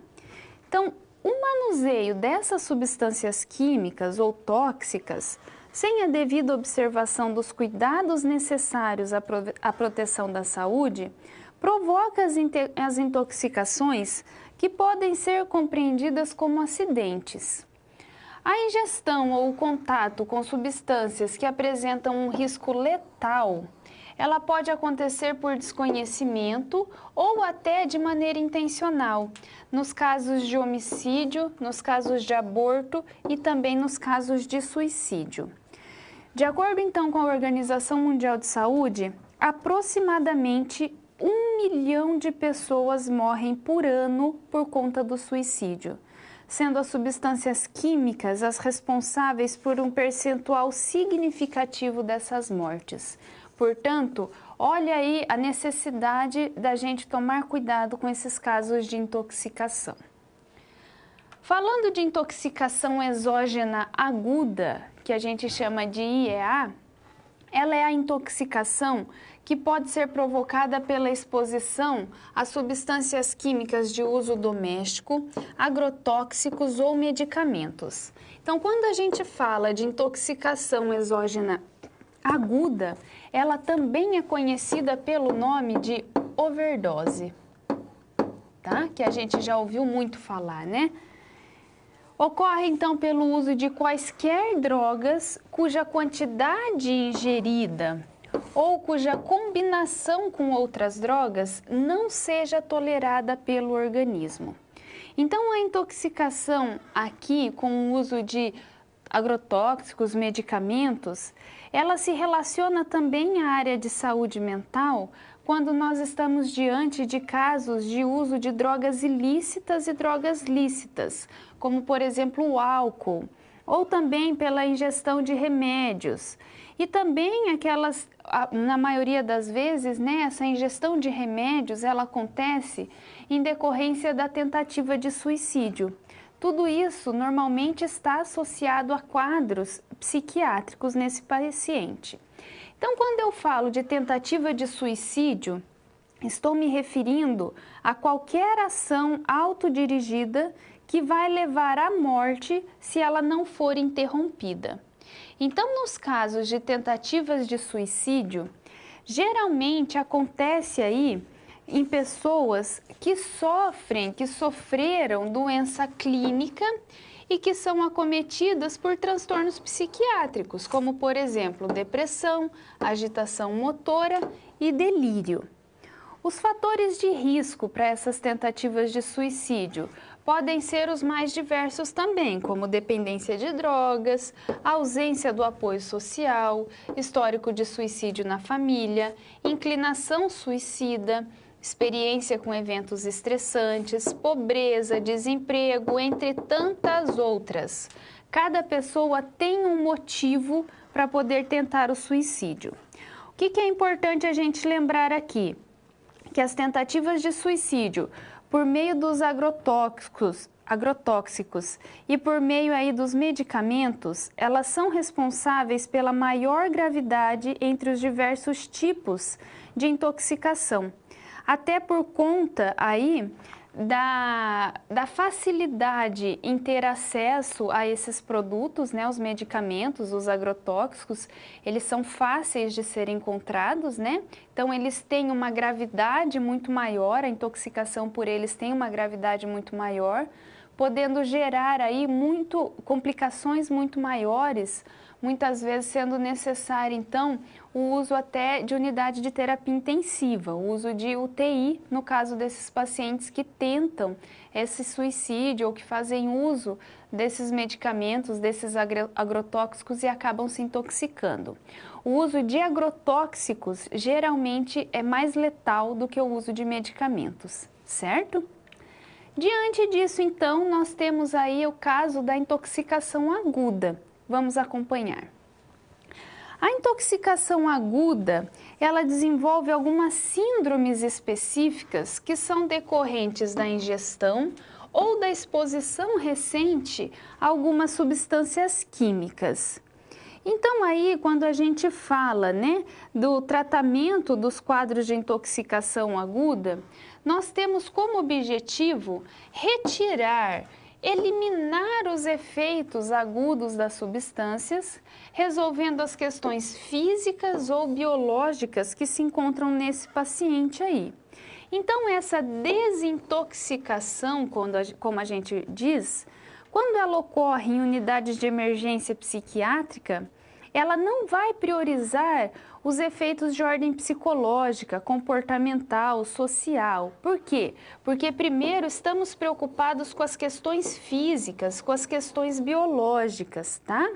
Então, o manuseio dessas substâncias químicas ou tóxicas, sem a devida observação dos cuidados necessários à proteção da saúde, provoca as intoxicações que podem ser compreendidas como acidentes. A ingestão ou o contato com substâncias que apresentam um risco letal, ela pode acontecer por desconhecimento ou até de maneira intencional, nos casos de homicídio, nos casos de aborto e também nos casos de suicídio. De acordo então com a Organização Mundial de Saúde, aproximadamente 1 milhão de pessoas morrem por ano por conta do suicídio, sendo as substâncias químicas as responsáveis por um percentual significativo dessas mortes. Portanto, olha aí a necessidade da gente tomar cuidado com esses casos de intoxicação. Falando de intoxicação exógena aguda, que a gente chama de IEA, ela é a intoxicação que pode ser provocada pela exposição a substâncias químicas de uso doméstico, agrotóxicos ou medicamentos. Então, quando a gente fala de intoxicação exógena aguda, ela também é conhecida pelo nome de overdose, tá? Que a gente já ouviu muito falar, né? Ocorre então pelo uso de quaisquer drogas cuja quantidade ingerida ou cuja combinação com outras drogas não seja tolerada pelo organismo. Então, a intoxicação aqui com o uso de agrotóxicos, medicamentos, ela se relaciona também à área de saúde mental quando nós estamos diante de casos de uso de drogas ilícitas e drogas lícitas, como por exemplo o álcool, ou também pela ingestão de remédios. E também aquelas, na maioria das vezes, né, essa ingestão de remédios, ela acontece em decorrência da tentativa de suicídio. Tudo isso normalmente está associado a quadros psiquiátricos nesse paciente. Então, quando eu falo de tentativa de suicídio, estou me referindo a qualquer ação autodirigida que vai levar à morte se ela não for interrompida. Então, nos casos de tentativas de suicídio, geralmente acontece aí em pessoas que sofreram doença clínica e que são acometidas por transtornos psiquiátricos, como por exemplo, depressão, agitação motora e delírio. Os fatores de risco para essas tentativas de suicídio podem ser os mais diversos também, como dependência de drogas, ausência do apoio social, histórico de suicídio na família, inclinação suicida, experiência com eventos estressantes, pobreza, desemprego, entre tantas outras. Cada pessoa tem um motivo para poder tentar o suicídio. O que é importante a gente lembrar aqui? Que as tentativas de suicídio por meio dos agrotóxicos e por meio aí dos medicamentos, elas são responsáveis pela maior gravidade entre os diversos tipos de intoxicação. Até por conta aí da facilidade em ter acesso a esses produtos, né, os medicamentos, os agrotóxicos, eles são fáceis de serem encontrados, né? Então eles têm uma gravidade muito maior, a intoxicação por eles tem uma gravidade muito maior, podendo gerar aí complicações muito maiores, muitas vezes sendo necessário, então, o uso até de unidade de terapia intensiva, o uso de UTI, no caso desses pacientes que tentam esse suicídio ou que fazem uso desses medicamentos, desses agrotóxicos e acabam se intoxicando. O uso de agrotóxicos geralmente é mais letal do que o uso de medicamentos, certo? Diante disso, então, nós temos aí o caso da intoxicação aguda. Vamos acompanhar. A intoxicação aguda, ela desenvolve algumas síndromes específicas que são decorrentes da ingestão ou da exposição recente a algumas substâncias químicas. Então aí, quando a gente fala, né, do tratamento dos quadros de intoxicação aguda, nós temos como objetivo retirar, eliminar os efeitos agudos das substâncias, resolvendo as questões físicas ou biológicas que se encontram nesse paciente aí. Então, essa desintoxicação, como a gente diz, quando ela ocorre em unidades de emergência psiquiátrica, ela não vai priorizar os efeitos de ordem psicológica, comportamental, social. Por quê? Porque primeiro estamos preocupados com as questões físicas, com as questões biológicas, tá?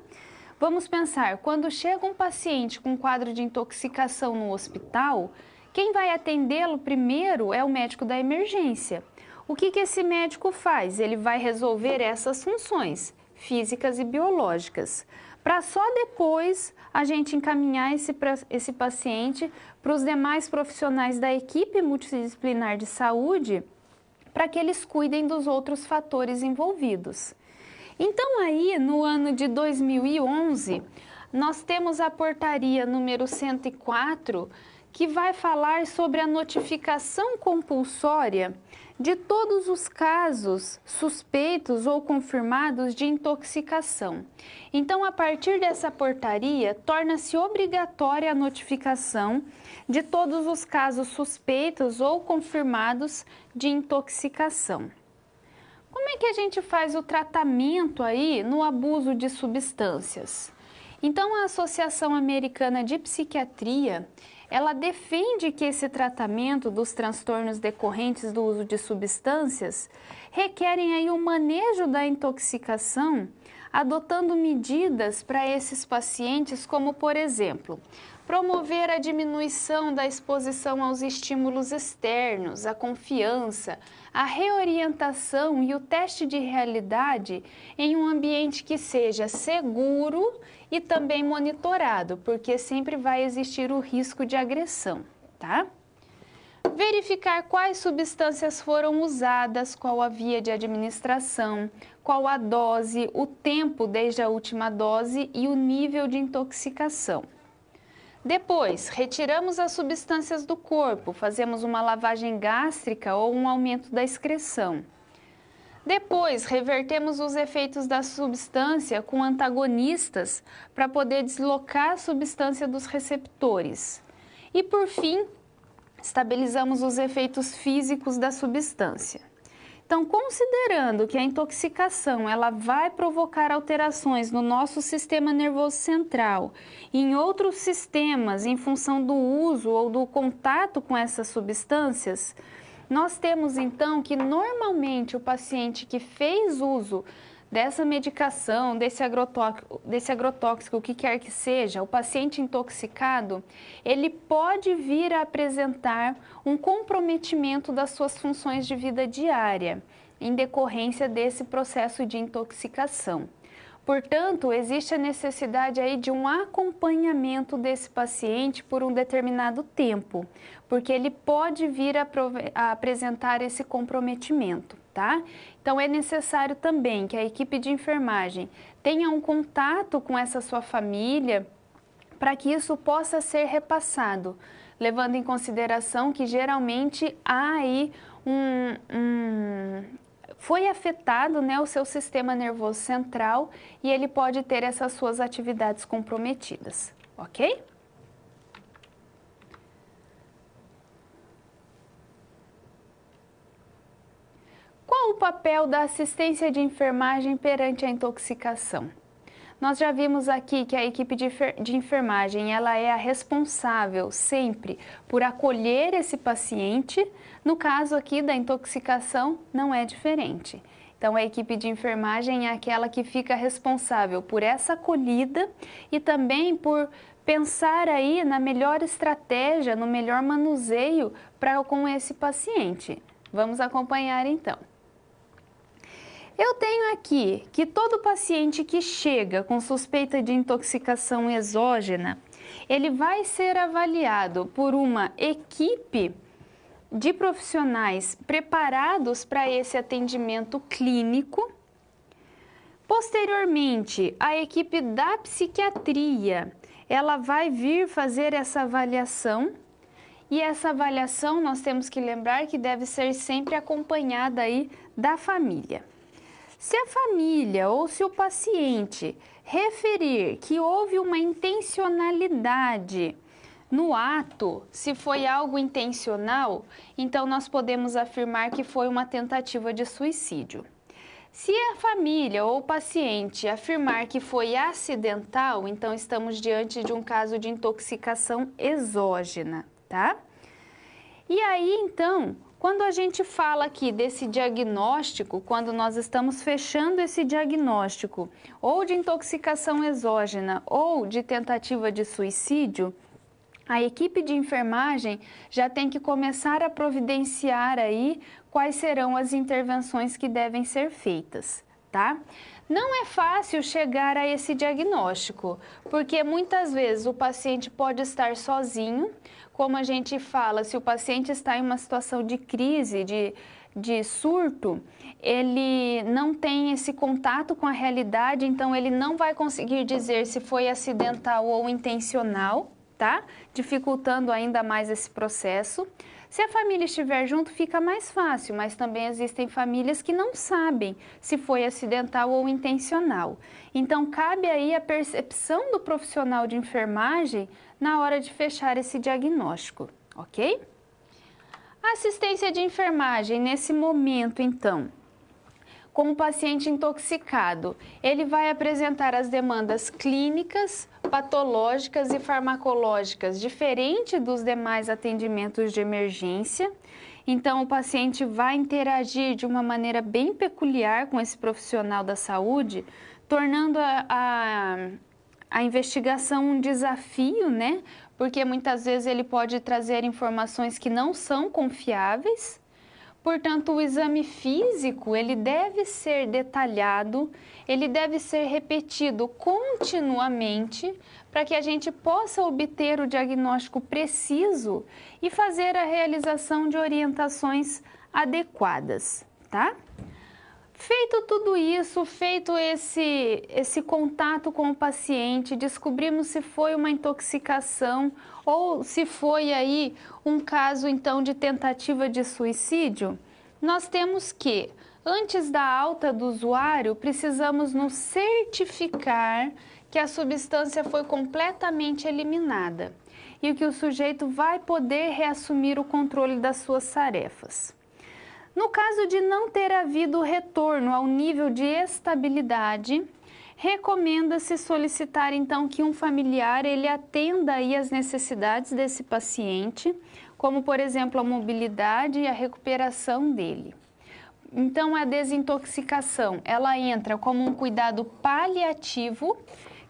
Vamos pensar, quando chega um paciente com quadro de intoxicação no hospital, quem vai atendê-lo primeiro é o médico da emergência. O que esse médico faz? Ele vai resolver essas funções físicas e biológicas, para só depois a gente encaminhar esse paciente para os demais profissionais da equipe multidisciplinar de saúde, para que eles cuidem dos outros fatores envolvidos. Então aí, no ano de 2011, nós temos a portaria número 104, que vai falar sobre a notificação compulsória de todos os casos suspeitos ou confirmados de intoxicação. Então, a partir dessa portaria, torna-se obrigatória a notificação de todos os casos suspeitos ou confirmados de intoxicação. Como é que a gente faz o tratamento aí no abuso de substâncias? Então, a Associação Americana de Psiquiatria, ela defende que esse tratamento dos transtornos decorrentes do uso de substâncias requerem aí o manejo da intoxicação, adotando medidas para esses pacientes, como, por exemplo, promover a diminuição da exposição aos estímulos externos, a confiança, a reorientação e o teste de realidade em um ambiente que seja seguro e também monitorado, porque sempre vai existir o risco de agressão, tá? Verificar quais substâncias foram usadas, qual a via de administração, qual a dose, o tempo desde a última dose e o nível de intoxicação. Depois, retiramos as substâncias do corpo, fazemos uma lavagem gástrica ou um aumento da excreção. Depois, revertemos os efeitos da substância com antagonistas para poder deslocar a substância dos receptores. E, por fim, estabilizamos os efeitos físicos da substância. Então, considerando que a intoxicação ela vai provocar alterações no nosso sistema nervoso central e em outros sistemas em função do uso ou do contato com essas substâncias, nós temos então que normalmente o paciente que fez uso dessa medicação, desse agrotóxico, o que quer que seja, o paciente intoxicado, ele pode vir a apresentar um comprometimento das suas funções de vida diária, em decorrência desse processo de intoxicação. Portanto, existe a necessidade aí de um acompanhamento desse paciente por um determinado tempo, porque ele pode vir a apresentar esse comprometimento, tá? Então, é necessário também que a equipe de enfermagem tenha um contato com essa sua família, para que isso possa ser repassado, levando em consideração que geralmente há aí foi afetado, né, o seu sistema nervoso central e ele pode ter essas suas atividades comprometidas, ok? Qual o papel da assistência de enfermagem perante a intoxicação? Nós já vimos aqui que a equipe de enfermagem ela é a responsável sempre por acolher esse paciente. No caso aqui da intoxicação, não é diferente. Então, a equipe de enfermagem é aquela que fica responsável por essa acolhida e também por pensar aí na melhor estratégia, no melhor manuseio com esse paciente. Vamos acompanhar então. Eu tenho aqui que todo paciente que chega com suspeita de intoxicação exógena, ele vai ser avaliado por uma equipe de profissionais preparados para esse atendimento clínico. Posteriormente, a equipe da psiquiatria, ela vai vir fazer essa avaliação. E essa avaliação nós temos que lembrar que deve ser sempre acompanhada aí da família. Se a família ou se o paciente referir que houve uma intencionalidade no ato, se foi algo intencional, então nós podemos afirmar que foi uma tentativa de suicídio. Se a família ou o paciente afirmar que foi acidental, então estamos diante de um caso de intoxicação exógena, tá? E aí, então, quando a gente fala aqui desse diagnóstico, quando nós estamos fechando esse diagnóstico ou de intoxicação exógena ou de tentativa de suicídio, a equipe de enfermagem já tem que começar a providenciar aí quais serão as intervenções que devem ser feitas, tá? Não é fácil chegar a esse diagnóstico, porque muitas vezes o paciente pode estar sozinho. Como a gente fala, se o paciente está em uma situação de crise, de surto, ele não tem esse contato com a realidade, então ele não vai conseguir dizer se foi acidental ou intencional, tá? Dificultando ainda mais esse processo. Se a família estiver junto, fica mais fácil, mas também existem famílias que não sabem se foi acidental ou intencional. Então, cabe aí a percepção do profissional de enfermagem na hora de fechar esse diagnóstico, ok? A assistência de enfermagem, nesse momento, então, com o paciente intoxicado, ele vai apresentar as demandas clínicas, patológicas e farmacológicas diferente dos demais atendimentos de emergência. Então, o paciente vai interagir de uma maneira bem peculiar com esse profissional da saúde, tornando a investigação um desafio, né? Porque muitas vezes ele pode trazer informações que não são confiáveis. Portanto, o exame físico, ele deve ser detalhado, ele deve ser repetido continuamente para que a gente possa obter o diagnóstico preciso e fazer a realização de orientações adequadas, tá? Feito tudo isso, feito esse contato com o paciente, descobrimos se foi uma intoxicação ou se foi aí um caso então de tentativa de suicídio, nós temos que, antes da alta do usuário, precisamos nos certificar que a substância foi completamente eliminada e que o sujeito vai poder reassumir o controle das suas tarefas. No caso de não ter havido retorno ao nível de estabilidade, recomenda-se solicitar então que um familiar ele atenda aí as necessidades desse paciente, como por exemplo a mobilidade e a recuperação dele. Então a desintoxicação, ela entra como um cuidado paliativo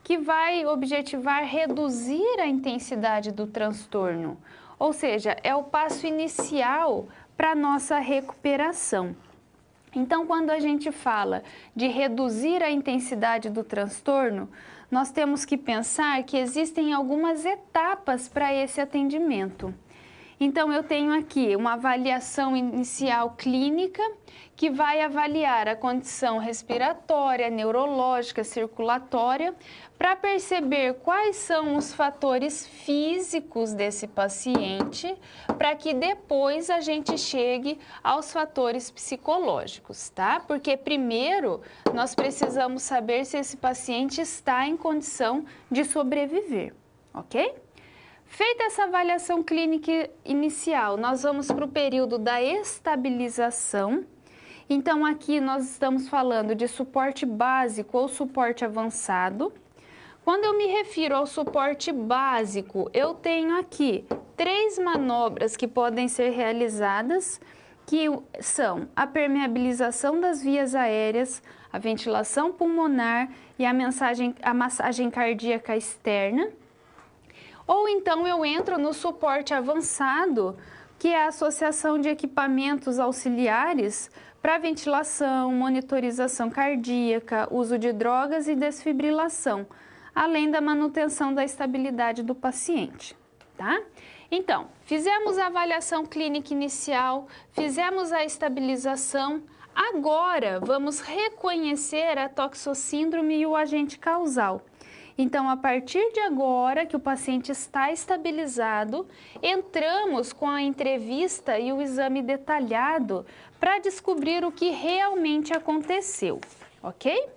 que vai objetivar reduzir a intensidade do transtorno, ou seja, é o passo inicial para a nossa recuperação. Então, quando a gente fala de reduzir a intensidade do transtorno, nós temos que pensar que existem algumas etapas para esse atendimento. Então, eu tenho aqui uma avaliação inicial clínica que vai avaliar a condição respiratória, neurológica, circulatória, para perceber quais são os fatores físicos desse paciente, para que depois a gente chegue aos fatores psicológicos, tá? Porque primeiro nós precisamos saber se esse paciente está em condição de sobreviver, ok? Feita essa avaliação clínica inicial, nós vamos para o período da estabilização. Então, aqui nós estamos falando de suporte básico ou suporte avançado. Quando eu me refiro ao suporte básico, eu tenho aqui 3 manobras que podem ser realizadas, que são a permeabilização das vias aéreas, a ventilação pulmonar e a massagem cardíaca externa. Ou então eu entro no suporte avançado, que é a associação de equipamentos auxiliares para ventilação, monitorização cardíaca, uso de drogas e desfibrilação, além da manutenção da estabilidade do paciente, tá? Então, fizemos a avaliação clínica inicial, fizemos a estabilização, agora vamos reconhecer a toxossíndrome e o agente causal. Então, a partir de agora que o paciente está estabilizado, entramos com a entrevista e o exame detalhado para descobrir o que realmente aconteceu, ok?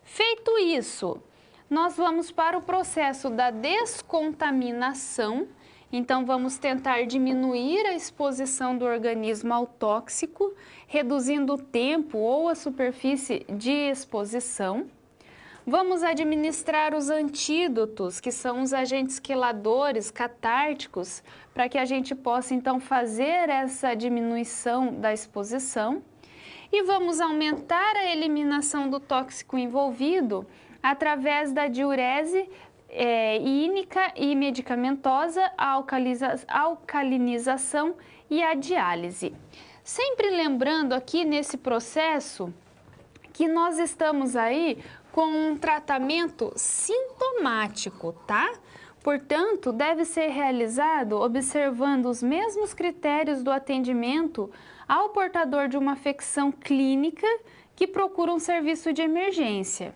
Feito isso, nós vamos para o processo da descontaminação. Então, vamos tentar diminuir a exposição do organismo ao tóxico, reduzindo o tempo ou a superfície de exposição. Vamos administrar os antídotos, que são os agentes queladores, catárticos, para que a gente possa então fazer essa diminuição da exposição. E vamos aumentar a eliminação do tóxico envolvido através da diurese ínica e medicamentosa, a alcalinização e a diálise. Sempre lembrando aqui nesse processo que nós estamos aí com um tratamento sintomático, tá? Portanto, deve ser realizado observando os mesmos critérios do atendimento ao portador de uma afecção clínica que procura um serviço de emergência.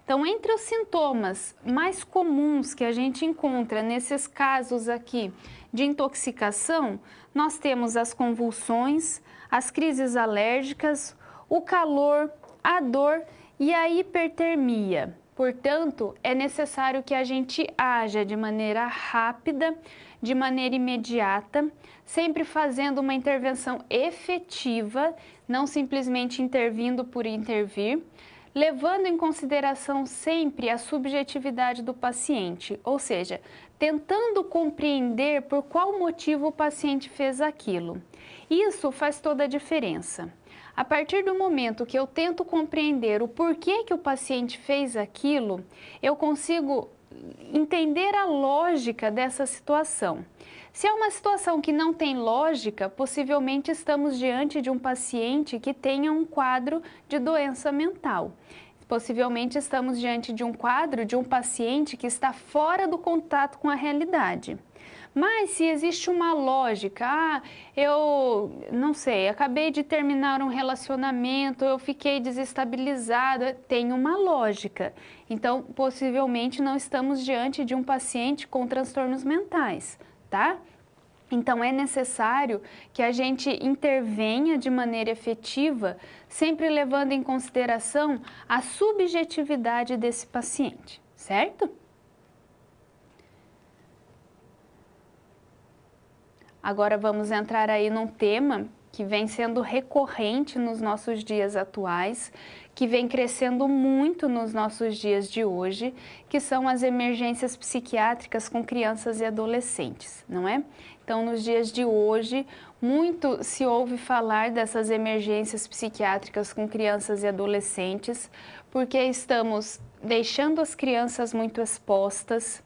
Então, entre os sintomas mais comuns que a gente encontra nesses casos aqui de intoxicação, nós temos as convulsões, as crises alérgicas, o calor, a dor e a hipertermia. Portanto, é necessário que a gente haja de maneira rápida, de maneira imediata, sempre fazendo uma intervenção efetiva, não simplesmente intervindo por intervir, levando em consideração sempre a subjetividade do paciente, ou seja, tentando compreender por qual motivo o paciente fez aquilo. Isso faz toda a diferença. A partir do momento que eu tento compreender o porquê que o paciente fez aquilo, eu consigo entender a lógica dessa situação. Se é uma situação que não tem lógica, possivelmente estamos diante de um paciente que tenha um quadro de doença mental. Possivelmente estamos diante de um quadro de um paciente que está fora do contato com a realidade. Mas se existe uma lógica, eu não sei, acabei de terminar um relacionamento, eu fiquei desestabilizada, tem uma lógica. Então, possivelmente não estamos diante de um paciente com transtornos mentais, tá? Então, é necessário que a gente intervenha de maneira efetiva, sempre levando em consideração a subjetividade desse paciente, certo? Agora vamos entrar aí num tema que vem sendo recorrente nos nossos dias atuais, que vem crescendo muito nos nossos dias de hoje, que são as emergências psiquiátricas com crianças e adolescentes, não é? Então, nos dias de hoje, muito se ouve falar dessas emergências psiquiátricas com crianças e adolescentes, porque estamos deixando as crianças muito expostas,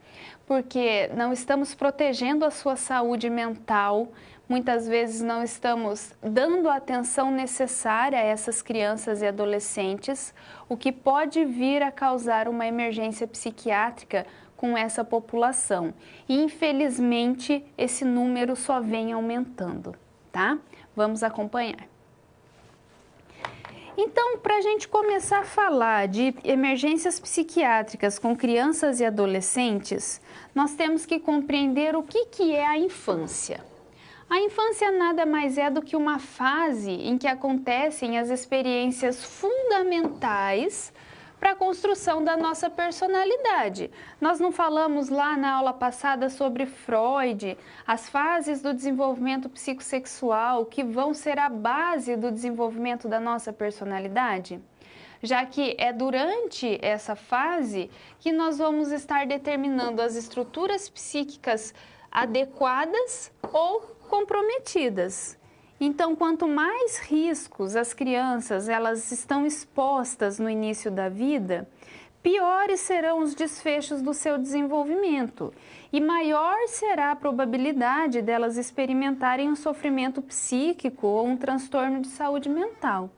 porque não estamos protegendo a sua saúde mental, muitas vezes não estamos dando a atenção necessária a essas crianças e adolescentes, o que pode vir a causar uma emergência psiquiátrica com essa população. E, infelizmente, esse número só vem aumentando, tá? Vamos acompanhar. Então, para a gente começar a falar de emergências psiquiátricas com crianças e adolescentes, nós temos que compreender o que é a infância. A infância nada mais é do que uma fase em que acontecem as experiências fundamentais para a construção da nossa personalidade. Nós não falamos lá na aula passada sobre Freud, as fases do desenvolvimento psicossexual que vão ser a base do desenvolvimento da nossa personalidade? Já que é durante essa fase que nós vamos estar determinando as estruturas psíquicas adequadas ou comprometidas. Então, quanto mais riscos as crianças elas estão expostas no início da vida, piores serão os desfechos do seu desenvolvimento e maior será a probabilidade delas experimentarem um sofrimento psíquico ou um transtorno de saúde mental.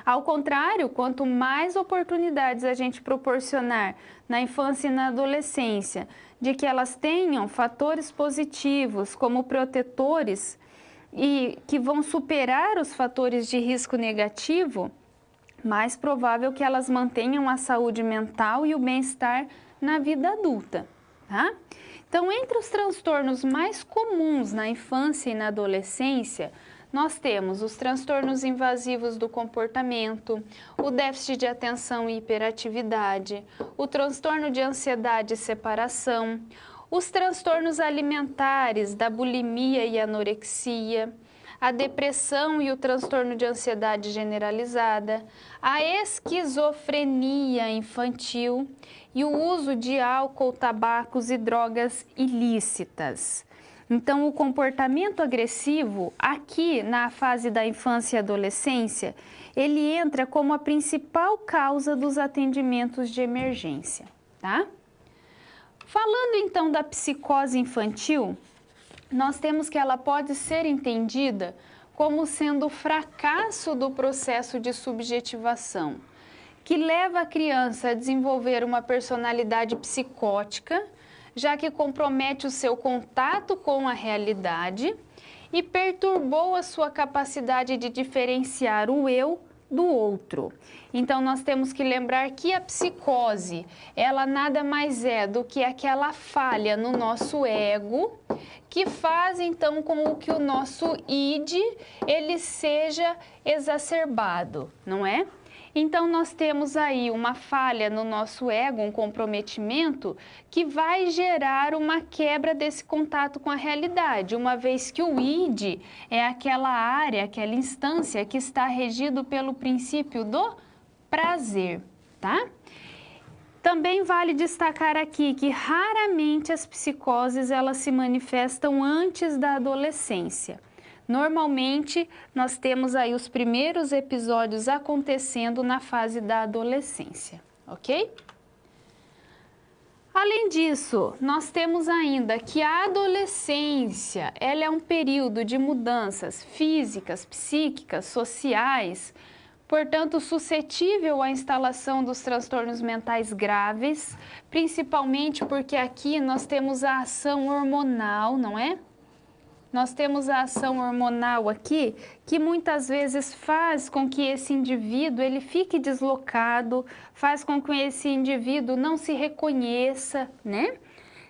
Ao contrário, quanto mais oportunidades a gente proporcionar na infância e na adolescência de que elas tenham fatores positivos como protetores e que vão superar os fatores de risco negativo, mais provável que elas mantenham a saúde mental e o bem-estar na vida adulta, tá? Então, entre os transtornos mais comuns na infância e na adolescência, nós temos os transtornos invasivos do comportamento, o déficit de atenção e hiperatividade, o transtorno de ansiedade e separação, os transtornos alimentares da bulimia e anorexia, a depressão e o transtorno de ansiedade generalizada, a esquizofrenia infantil e o uso de álcool, tabacos e drogas ilícitas. Então, o comportamento agressivo, aqui na fase da infância e adolescência, ele entra como a principal causa dos atendimentos de emergência, tá? Falando então da psicose infantil, nós temos que ela pode ser entendida como sendo o fracasso do processo de subjetivação, que leva a criança a desenvolver uma personalidade psicótica, já que compromete o seu contato com a realidade e perturbou a sua capacidade de diferenciar o eu do outro. Então, nós temos que lembrar que a psicose, ela nada mais é do que aquela falha no nosso ego que faz, então, com que o nosso id, ele seja exacerbado, não é? Então, nós temos aí uma falha no nosso ego, um comprometimento que vai gerar uma quebra desse contato com a realidade, uma vez que o id é aquela área, aquela instância que está regido pelo princípio do prazer, tá? Também vale destacar aqui que raramente as psicoses elas se manifestam antes da adolescência. Normalmente, nós temos aí os primeiros episódios acontecendo na fase da adolescência, ok? Além disso, nós temos ainda que a adolescência, ela é um período de mudanças físicas, psíquicas, sociais, portanto, suscetível à instalação dos transtornos mentais graves, principalmente porque aqui nós temos a ação hormonal, não é? Nós temos a ação hormonal aqui, que muitas vezes faz com que esse indivíduo ele fique deslocado, faz com que esse indivíduo não se reconheça, né?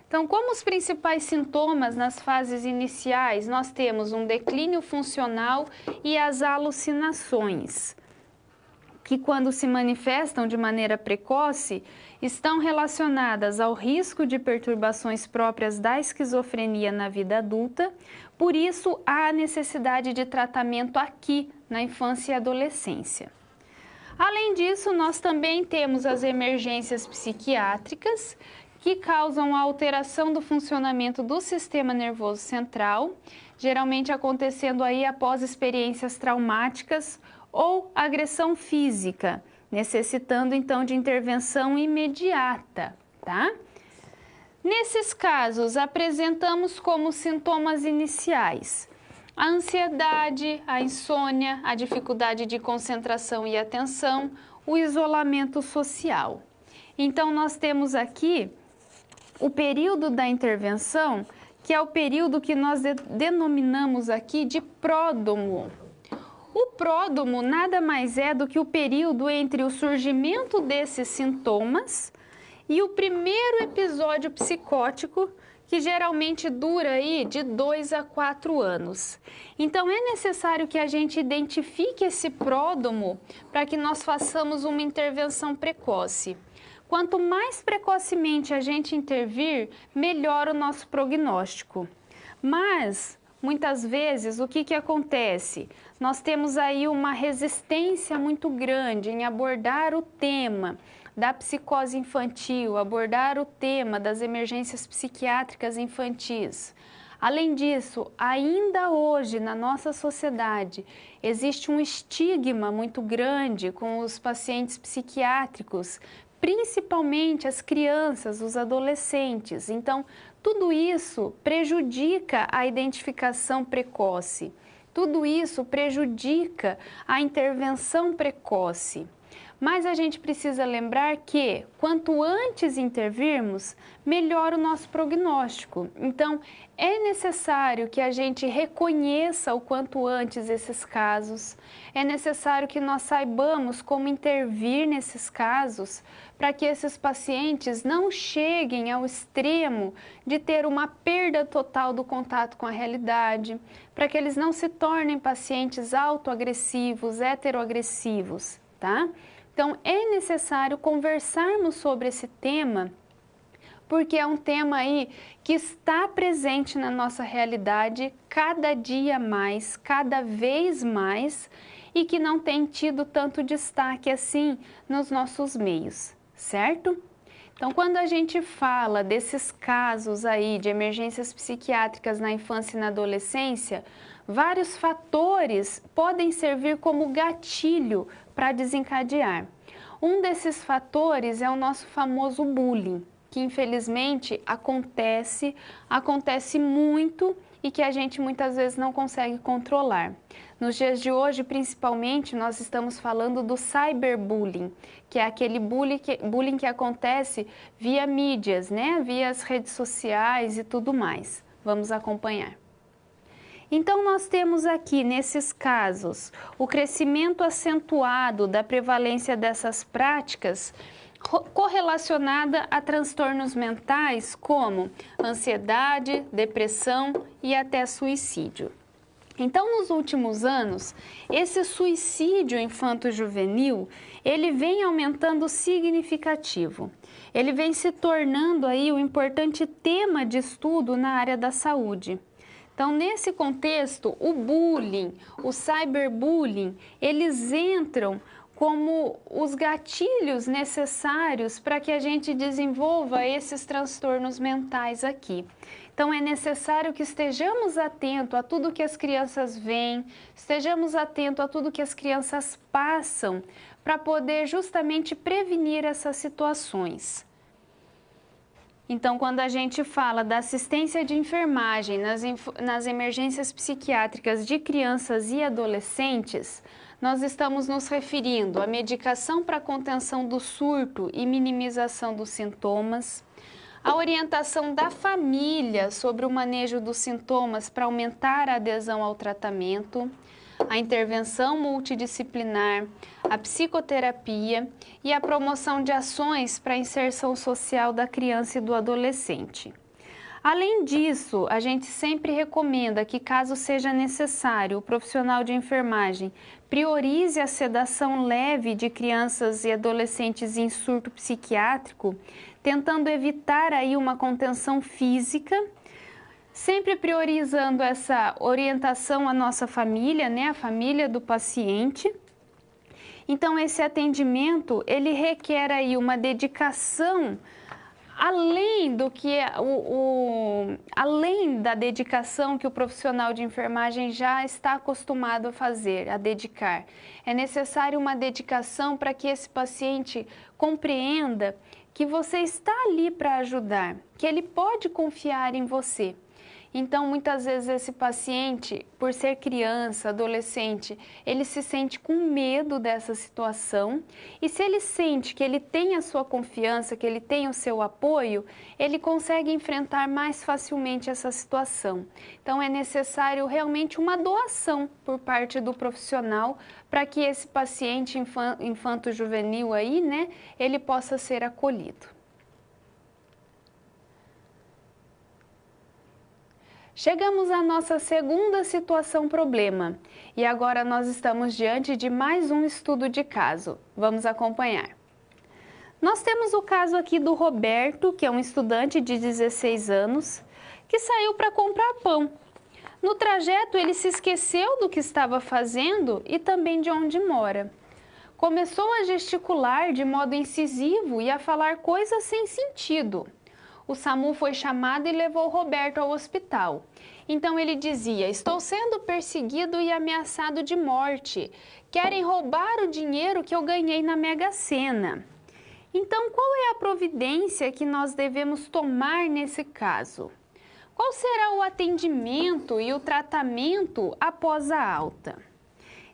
Então, como os principais sintomas nas fases iniciais, nós temos um declínio funcional e as alucinações, que quando se manifestam de maneira precoce, estão relacionadas ao risco de perturbações próprias da esquizofrenia na vida adulta, por isso há necessidade de tratamento aqui na infância e adolescência. Além disso, nós também temos as emergências psiquiátricas, que causam a alteração do funcionamento do sistema nervoso central, geralmente acontecendo aí após experiências traumáticas ou agressão física, necessitando então de intervenção imediata, tá? Nesses casos, apresentamos como sintomas iniciais a ansiedade, a insônia, a dificuldade de concentração e atenção, o isolamento social. Então, nós temos aqui o período da intervenção, que é o período que nós denominamos aqui de pródromo. O pródromo nada mais é do que o período entre o surgimento desses sintomas e o primeiro episódio psicótico, que geralmente dura aí de 2 a 4 anos. Então é necessário que a gente identifique esse pródromo para que nós façamos uma intervenção precoce. Quanto mais precocemente a gente intervir, melhor o nosso prognóstico. Mas, muitas vezes, o que acontece? Nós temos aí uma resistência muito grande em abordar o tema da psicose infantil, abordar o tema das emergências psiquiátricas infantis. Além disso, ainda hoje na nossa sociedade existe um estigma muito grande com os pacientes psiquiátricos, principalmente as crianças, os adolescentes. Então, tudo isso prejudica a identificação precoce, tudo isso prejudica a intervenção precoce. Mas a gente precisa lembrar que, quanto antes intervirmos, melhor o nosso prognóstico. Então, é necessário que a gente reconheça o quanto antes esses casos, é necessário que nós saibamos como intervir nesses casos, para que esses pacientes não cheguem ao extremo de ter uma perda total do contato com a realidade, para que eles não se tornem pacientes autoagressivos, heteroagressivos, tá? Então, é necessário conversarmos sobre esse tema, porque é um tema aí que está presente na nossa realidade cada dia mais, cada vez mais, e que não tem tido tanto destaque assim nos nossos meios, certo? Então, quando a gente fala desses casos aí de emergências psiquiátricas na infância e na adolescência, vários fatores podem servir como gatilho para desencadear. Um desses fatores é o nosso famoso bullying, que infelizmente acontece muito e que a gente muitas vezes não consegue controlar. Nos dias de hoje, principalmente, nós estamos falando do cyberbullying, que é aquele bullying que acontece via mídias, né? Via as redes sociais e tudo mais. Vamos acompanhar. Então, nós temos aqui, nesses casos, o crescimento acentuado da prevalência dessas práticas correlacionada a transtornos mentais como ansiedade, depressão e até suicídio. Então, nos últimos anos, esse suicídio infanto-juvenil, ele vem aumentando significativo. Ele vem se tornando aí um importante tema de estudo na área da saúde. Então, nesse contexto, o bullying, o cyberbullying, eles entram como os gatilhos necessários para que a gente desenvolva esses transtornos mentais aqui. Então, é necessário que estejamos atentos a tudo que as crianças veem, estejamos atentos a tudo que as crianças passam, para poder justamente prevenir essas situações. Então, quando a gente fala da assistência de enfermagem nas emergências psiquiátricas de crianças e adolescentes, nós estamos nos referindo à medicação para contenção do surto e minimização dos sintomas, a orientação da família sobre o manejo dos sintomas para aumentar a adesão ao tratamento, a intervenção multidisciplinar, a psicoterapia e a promoção de ações para a inserção social da criança e do adolescente. Além disso, a gente sempre recomenda que, caso seja necessário, o profissional de enfermagem priorize a sedação leve de crianças e adolescentes em surto psiquiátrico, tentando evitar aí uma contenção física, sempre priorizando essa orientação à nossa família, né, a família do paciente. Então, esse atendimento, ele requer aí uma dedicação além do que além da dedicação que o profissional de enfermagem já está acostumado a fazer, a dedicar. É necessário uma dedicação para que esse paciente compreenda que você está ali para ajudar, que ele pode confiar em você. Então, muitas vezes esse paciente, por ser criança, adolescente, ele se sente com medo dessa situação e se ele sente que ele tem a sua confiança, que ele tem o seu apoio, ele consegue enfrentar mais facilmente essa situação. Então, é necessário realmente uma doação por parte do profissional para que esse paciente infanto-juvenil aí, né, ele possa ser acolhido. Chegamos à nossa segunda situação problema e agora nós estamos diante de mais um estudo de caso. Vamos acompanhar. Nós temos o caso aqui do Roberto, que é um estudante de 16 anos, que saiu para comprar pão. No trajeto, ele se esqueceu do que estava fazendo e também de onde mora. Começou a gesticular de modo incisivo e a falar coisas sem sentido. O SAMU foi chamado e levou Roberto ao hospital. Então ele dizia: estou sendo perseguido e ameaçado de morte. Querem roubar o dinheiro que eu ganhei na Mega Sena. Então, qual é a providência que nós devemos tomar nesse caso? Qual será o atendimento e o tratamento após a alta?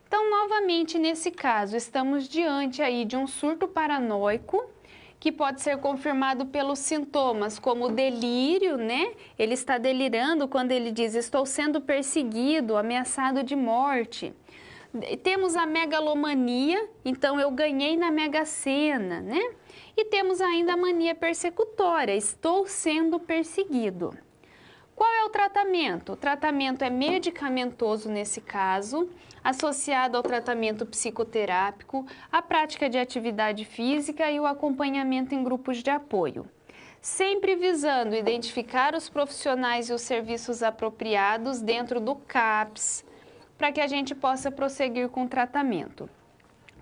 Então, novamente, nesse caso, estamos diante aí de um surto paranoico, que pode ser confirmado pelos sintomas como delírio, né? Ele está delirando quando ele diz: estou sendo perseguido, ameaçado de morte. Temos a megalomania, então eu ganhei na Mega Sena, né? E temos ainda a mania persecutória, estou sendo perseguido. Qual é o tratamento? O tratamento é medicamentoso nesse caso, associado ao tratamento psicoterápico, a prática de atividade física e o acompanhamento em grupos de apoio. Sempre visando identificar os profissionais e os serviços apropriados dentro do CAPS, para que a gente possa prosseguir com o tratamento.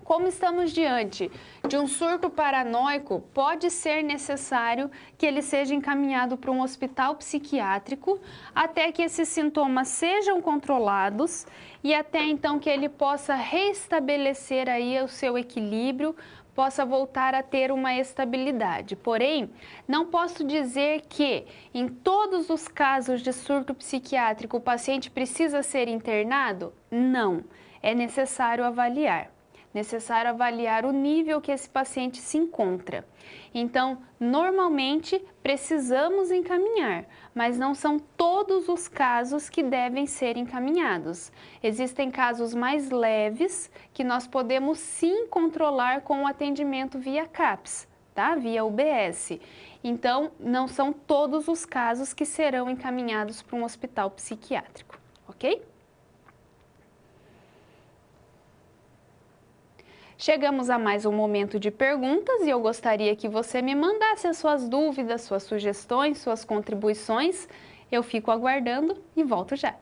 Como estamos diante de um surto paranoico, pode ser necessário que ele seja encaminhado para um hospital psiquiátrico até que esses sintomas sejam controlados e até então que ele possa restabelecer aí o seu equilíbrio, possa voltar a ter uma estabilidade. Porém, não posso dizer que em todos os casos de surto psiquiátrico o paciente precisa ser internado? Não, é necessário avaliar. Necessário avaliar o nível que esse paciente se encontra. Então, normalmente precisamos encaminhar, mas não são todos os casos que devem ser encaminhados. Existem casos mais leves que nós podemos sim controlar com o atendimento via CAPS, tá? Via UBS. Então, não são todos os casos que serão encaminhados para um hospital psiquiátrico, ok? Chegamos a mais um momento de perguntas e eu gostaria que você me mandasse as suas dúvidas, suas sugestões, suas contribuições. Eu fico aguardando e volto já.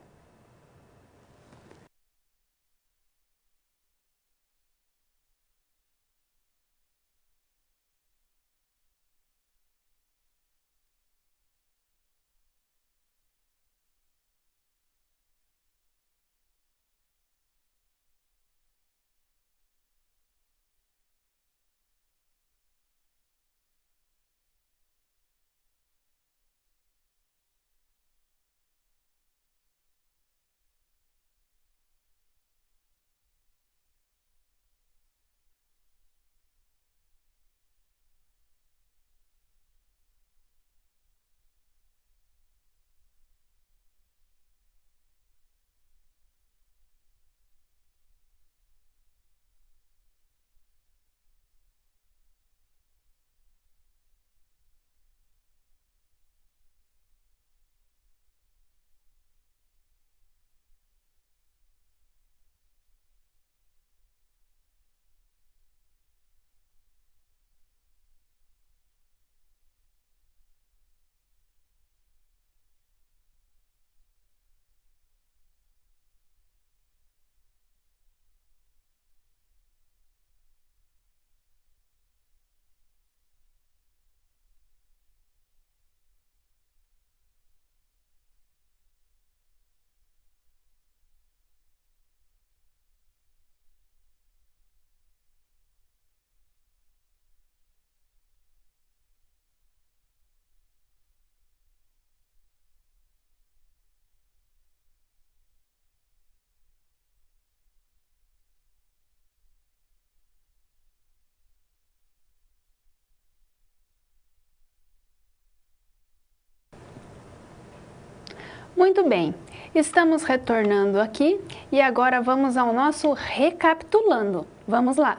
Muito bem, estamos retornando aqui e agora vamos ao nosso recapitulando. Vamos lá!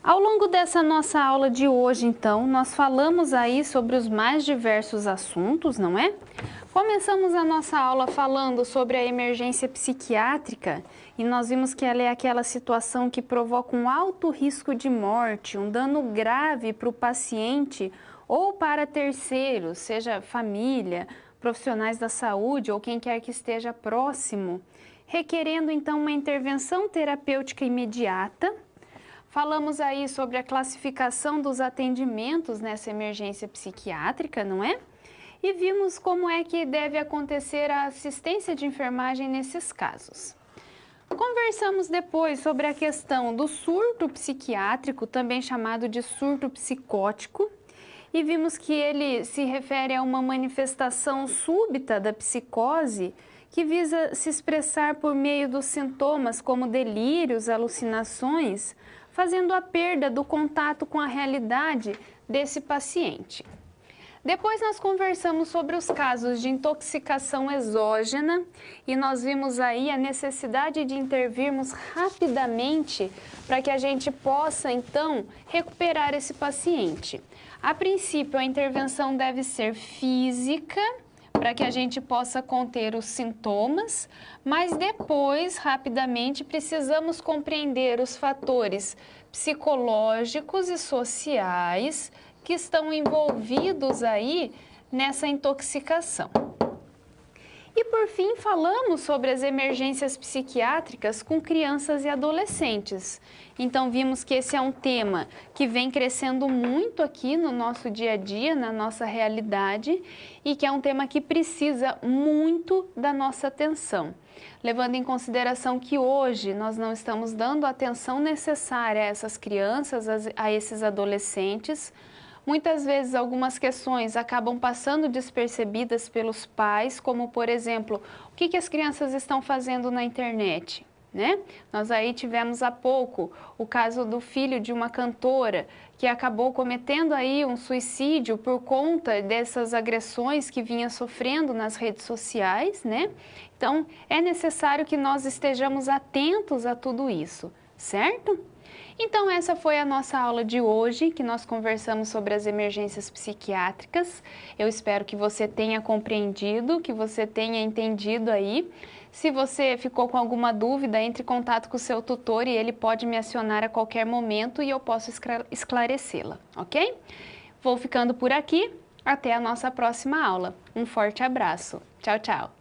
Ao longo dessa nossa aula de hoje, então, nós falamos aí sobre os mais diversos assuntos, não é? Começamos a nossa aula falando sobre a emergência psiquiátrica e nós vimos que ela é aquela situação que provoca um alto risco de morte, um dano grave para o paciente ou para terceiros, seja família, profissionais da saúde ou quem quer que esteja próximo, requerendo então uma intervenção terapêutica imediata. Falamos aí sobre a classificação dos atendimentos nessa emergência psiquiátrica, não é? E vimos como é que deve acontecer a assistência de enfermagem nesses casos. Conversamos depois sobre a questão do surto psiquiátrico, também chamado de surto psicótico, e vimos que ele se refere a uma manifestação súbita da psicose que visa se expressar por meio dos sintomas como delírios, alucinações, fazendo a perda do contato com a realidade desse paciente. Depois nós conversamos sobre os casos de intoxicação exógena e nós vimos aí a necessidade de intervirmos rapidamente para que a gente possa então recuperar esse paciente. A princípio, a intervenção deve ser física, para que a gente possa conter os sintomas, mas depois, rapidamente, precisamos compreender os fatores psicológicos e sociais que estão envolvidos aí nessa intoxicação. E por fim, falamos sobre as emergências psiquiátricas com crianças e adolescentes. Então vimos que esse é um tema que vem crescendo muito aqui no nosso dia a dia, na nossa realidade, e que é um tema que precisa muito da nossa atenção. Levando em consideração que hoje nós não estamos dando a atenção necessária a essas crianças, a esses adolescentes. Muitas vezes algumas questões acabam passando despercebidas pelos pais, como por exemplo, o que as crianças estão fazendo na internet, né? Nós aí tivemos há pouco o caso do filho de uma cantora que acabou cometendo aí um suicídio por conta dessas agressões que vinha sofrendo nas redes sociais, né? Então é necessário que nós estejamos atentos a tudo isso, certo? Então essa foi a nossa aula de hoje, que nós conversamos sobre as emergências psiquiátricas. Eu espero que você tenha compreendido, que você tenha entendido aí. Se você ficou com alguma dúvida, entre em contato com o seu tutor e ele pode me acionar a qualquer momento e eu posso esclarecê-la, ok? Vou ficando por aqui, até a nossa próxima aula. Um forte abraço. Tchau, tchau!